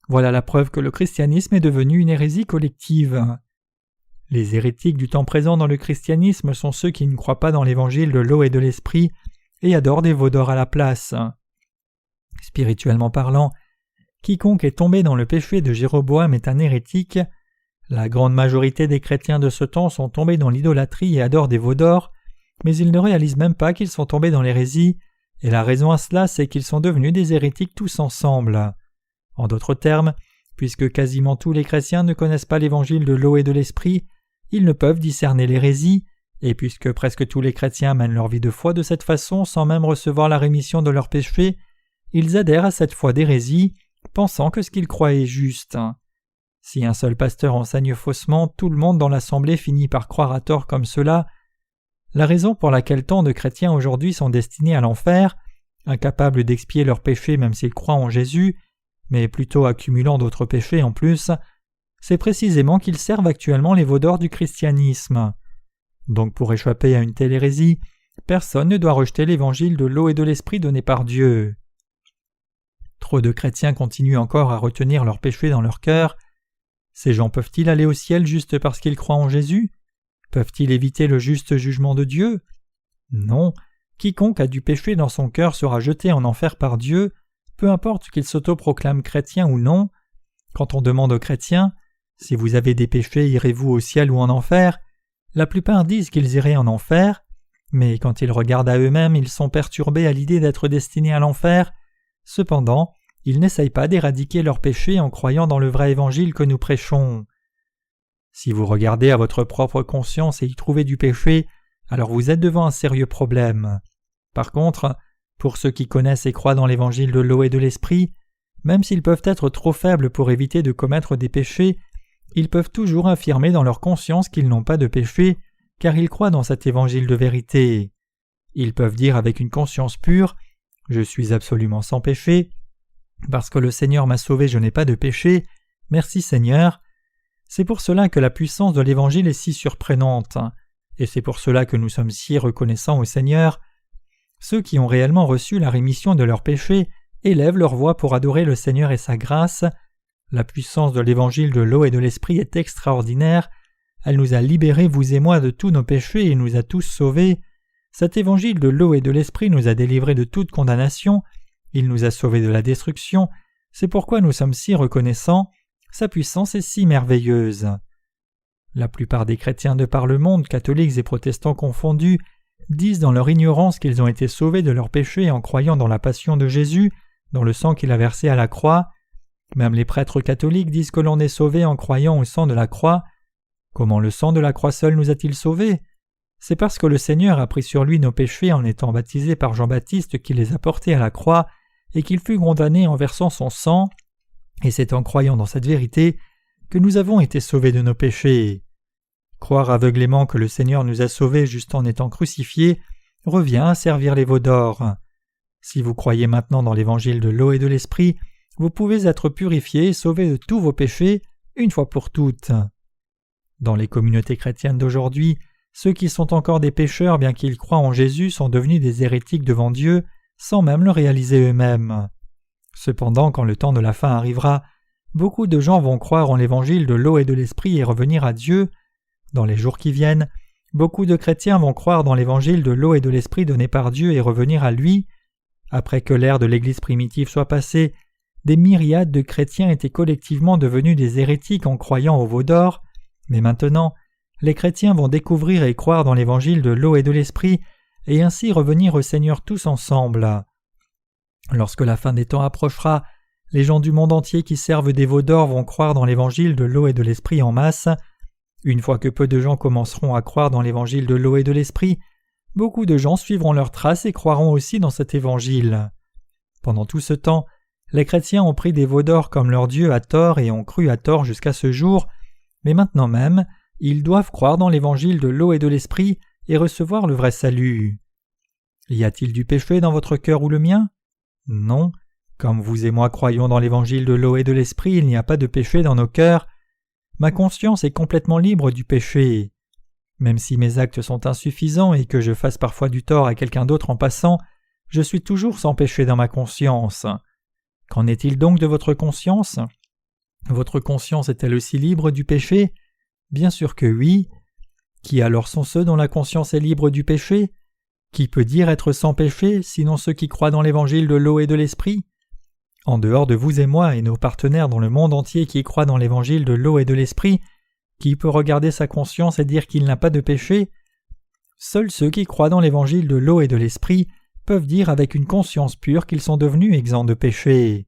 Voilà la preuve que le christianisme est devenu une hérésie collective. Les hérétiques du temps présent dans le christianisme sont ceux qui ne croient pas dans l'évangile de l'eau et de l'esprit et adorent des veaux d'or à la place. Spirituellement parlant, quiconque est tombé dans le péché de Jéroboam est un hérétique. La grande majorité des chrétiens de ce temps sont tombés dans l'idolâtrie et adorent des veaux d'or, mais ils ne réalisent même pas qu'ils sont tombés dans l'hérésie, et la raison à cela c'est qu'ils sont devenus des hérétiques tous ensemble. En d'autres termes, puisque quasiment tous les chrétiens ne connaissent pas l'évangile de l'eau et de l'esprit, ils ne peuvent discerner l'hérésie, et puisque presque tous les chrétiens mènent leur vie de foi de cette façon sans même recevoir la rémission de leurs péchés, ils adhèrent à cette foi d'hérésie, pensant que ce qu'ils croient est juste. Si un seul pasteur enseigne faussement, tout le monde dans l'assemblée finit par croire à tort comme cela. La raison pour laquelle tant de chrétiens aujourd'hui sont destinés à l'enfer, incapables d'expier leurs péchés même s'ils croient en Jésus, mais plutôt accumulant d'autres péchés en plus, c'est précisément qu'ils servent actuellement les veaux d'or du christianisme. Donc pour échapper à une telle hérésie, personne ne doit rejeter l'évangile de l'eau et de l'esprit donné par Dieu. Trop de chrétiens continuent encore à retenir leurs péchés dans leur cœur. Ces gens peuvent-ils aller au ciel juste parce qu'ils croient en Jésus? Peuvent-ils éviter le juste jugement de Dieu? Non, quiconque a du péché dans son cœur sera jeté en enfer par Dieu, peu importe qu'il s'autoproclame chrétien ou non. Quand on demande aux chrétiens « Si vous avez des péchés, irez-vous au ciel ou en enfer ?» la plupart disent qu'ils iraient en enfer, mais quand ils regardent à eux-mêmes, ils sont perturbés à l'idée d'être destinés à l'enfer. Cependant, ils n'essayent pas d'éradiquer leurs péchés en croyant dans le vrai évangile que nous prêchons. Si vous regardez à votre propre conscience et y trouvez du péché, alors vous êtes devant un sérieux problème. Par contre, pour ceux qui connaissent et croient dans l'évangile de l'eau et de l'esprit, même s'ils peuvent être trop faibles pour éviter de commettre des péchés, ils peuvent toujours affirmer dans leur conscience qu'ils n'ont pas de péché, car ils croient dans cet évangile de vérité. Ils peuvent dire avec une conscience pure « Je suis absolument sans péché. Parce que le Seigneur m'a sauvé, je n'ai pas de péché. Merci Seigneur. » C'est pour cela que la puissance de l'Évangile est si surprenante, et c'est pour cela que nous sommes si reconnaissants au Seigneur. Ceux qui ont réellement reçu la rémission de leurs péchés élèvent leur voix pour adorer le Seigneur et sa grâce. La puissance de l'Évangile de l'eau et de l'Esprit est extraordinaire. Elle nous a libérés, vous et moi, de tous nos péchés et nous a tous sauvés. Cet Évangile de l'eau et de l'Esprit nous a délivrés de toute condamnation. Il nous a sauvés de la destruction. C'est pourquoi nous sommes si reconnaissants. Sa puissance est si merveilleuse. La plupart des chrétiens de par le monde, catholiques et protestants confondus, disent dans leur ignorance qu'ils ont été sauvés de leurs péchés en croyant dans la passion de Jésus, dans le sang qu'il a versé à la croix. Même les prêtres catholiques disent que l'on est sauvé en croyant au sang de la croix. Comment le sang de la croix seul nous a-t-il sauvés? C'est parce que le Seigneur a pris sur lui nos péchés en étant baptisé par Jean-Baptiste qui les a portés à la croix et qu'il fut condamné en versant son sang, et c'est en croyant dans cette vérité que nous avons été sauvés de nos péchés. Croire aveuglément que le Seigneur nous a sauvés juste en étant crucifiés revient à servir les veaux d'or. Si vous croyez maintenant dans l'évangile de l'eau et de l'esprit, vous pouvez être purifiés et sauvés de tous vos péchés une fois pour toutes. Dans les communautés chrétiennes d'aujourd'hui, ceux qui sont encore des pécheurs bien qu'ils croient en Jésus sont devenus des hérétiques devant Dieu sans même le réaliser eux-mêmes. Cependant, quand le temps de la fin arrivera, beaucoup de gens vont croire en l'évangile de l'eau et de l'esprit et revenir à Dieu. Dans les jours qui viennent, beaucoup de chrétiens vont croire dans l'évangile de l'eau et de l'esprit donné par Dieu et revenir à lui. Après que l'ère de l'Église primitive soit passée, des myriades de chrétiens étaient collectivement devenus des hérétiques en croyant au veau d'or, mais maintenant, les chrétiens vont découvrir et croire dans l'évangile de l'eau et de l'esprit et ainsi revenir au Seigneur tous ensemble. Lorsque la fin des temps approchera, les gens du monde entier qui servent des veaux d'or vont croire dans l'évangile de l'eau et de l'esprit en masse. Une fois que peu de gens commenceront à croire dans l'évangile de l'eau et de l'esprit, beaucoup de gens suivront leurs traces et croiront aussi dans cet évangile. Pendant tout ce temps, les chrétiens ont pris des veaux d'or comme leur Dieu à tort et ont cru à tort jusqu'à ce jour, mais maintenant même, ils doivent croire dans l'évangile de l'eau et de l'esprit et recevoir le vrai salut. Y a-t-il du péché dans votre cœur ou le mien? Non. Comme vous et moi croyons dans l'évangile de l'eau et de l'esprit, il n'y a pas de péché dans nos cœurs. Ma conscience est complètement libre du péché. Même si mes actes sont insuffisants et que je fasse parfois du tort à quelqu'un d'autre en passant, je suis toujours sans péché dans ma conscience. Qu'en est-il donc de votre conscience? Votre conscience est-elle aussi libre du péché? Bien sûr que oui. Qui alors sont ceux dont la conscience est libre du péché? Qui peut dire être sans péché, sinon ceux qui croient dans l'évangile de l'eau et de l'esprit? En dehors de vous et moi et nos partenaires dans le monde entier qui croient dans l'évangile de l'eau et de l'esprit, qui peut regarder sa conscience et dire qu'il n'a pas de péché? Seuls ceux qui croient dans l'évangile de l'eau et de l'esprit peuvent dire avec une conscience pure qu'ils sont devenus exempts de péché.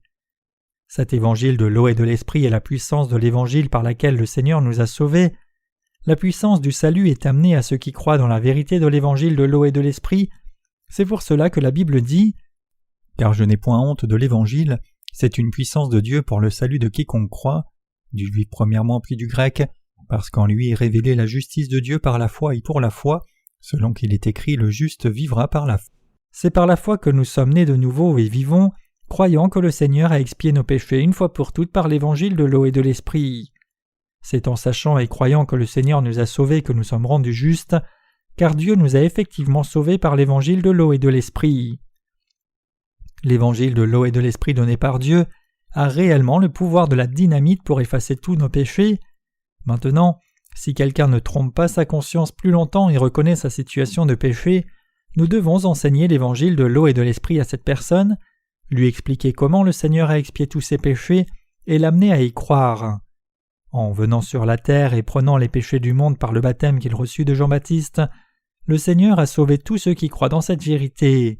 Cet évangile de l'eau et de l'esprit est la puissance de l'évangile par laquelle le Seigneur nous a sauvés. La puissance du salut est amenée à ceux qui croient dans la vérité de l'évangile de l'eau et de l'esprit. C'est pour cela que la Bible dit « Car je n'ai point honte de l'évangile, c'est une puissance de Dieu pour le salut de quiconque croit, du juif premièrement puis du grec, parce qu'en lui est révélée la justice de Dieu par la foi et pour la foi, selon qu'il est écrit, le juste vivra par la foi. » C'est par la foi que nous sommes nés de nouveau et vivons, croyant que le Seigneur a expié nos péchés une fois pour toutes par l'évangile de l'eau et de l'esprit. C'est en sachant et croyant que le Seigneur nous a sauvés que nous sommes rendus justes, car Dieu nous a effectivement sauvés par l'évangile de l'eau et de l'esprit. L'évangile de l'eau et de l'esprit donné par Dieu a réellement le pouvoir de la dynamite pour effacer tous nos péchés. Maintenant, si quelqu'un ne trompe pas sa conscience plus longtemps et reconnaît sa situation de péché, nous devons enseigner l'évangile de l'eau et de l'esprit à cette personne, lui expliquer comment le Seigneur a expié tous ses péchés et l'amener à y croire. En venant sur la terre et prenant les péchés du monde par le baptême qu'il reçut de Jean-Baptiste, le Seigneur a sauvé tous ceux qui croient dans cette vérité.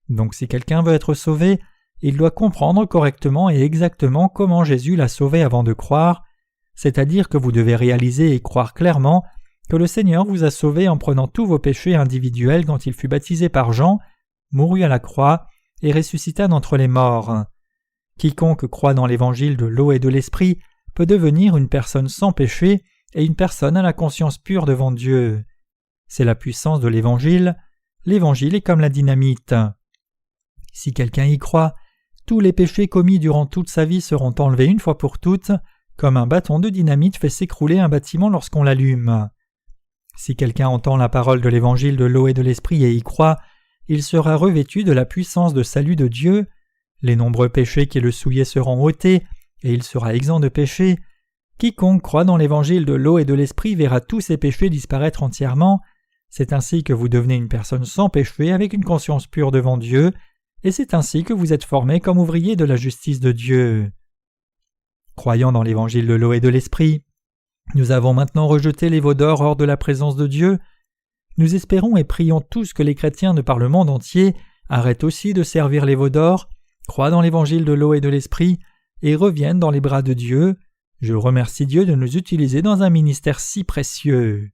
Donc si quelqu'un veut être sauvé, il doit comprendre correctement et exactement comment Jésus l'a sauvé avant de croire, c'est-à-dire que vous devez réaliser et croire clairement que le Seigneur vous a sauvé en prenant tous vos péchés individuels quand il fut baptisé par Jean, mourut à la croix et ressuscita d'entre les morts. Quiconque croit dans l'évangile de l'eau et de l'esprit peut devenir une personne sans péché et une personne à la conscience pure devant Dieu. C'est la puissance de l'évangile. L'évangile est comme la dynamite. Si quelqu'un y croit, tous les péchés commis durant toute sa vie seront enlevés une fois pour toutes, comme un bâton de dynamite fait s'écrouler un bâtiment lorsqu'on l'allume. Si quelqu'un entend la parole de l'évangile de l'eau et de l'esprit et y croit, il sera revêtu de la puissance de salut de Dieu, les nombreux péchés qui le souillaient seront ôtés, et il sera exempt de péché. Quiconque croit dans l'évangile de l'eau et de l'esprit verra tous ses péchés disparaître entièrement. C'est ainsi que vous devenez une personne sans péché avec une conscience pure devant Dieu, et c'est ainsi que vous êtes formé comme ouvrier de la justice de Dieu. Croyant dans l'évangile de l'eau et de l'esprit, nous avons maintenant rejeté les veaux d'or hors de la présence de Dieu. Nous espérons et prions tous que les chrétiens de par le monde entier arrêtent aussi de servir les veaux d'or, croient dans l'évangile de l'eau et de l'esprit, et reviennent dans les bras de Dieu. Je remercie Dieu de nous utiliser dans un ministère si précieux.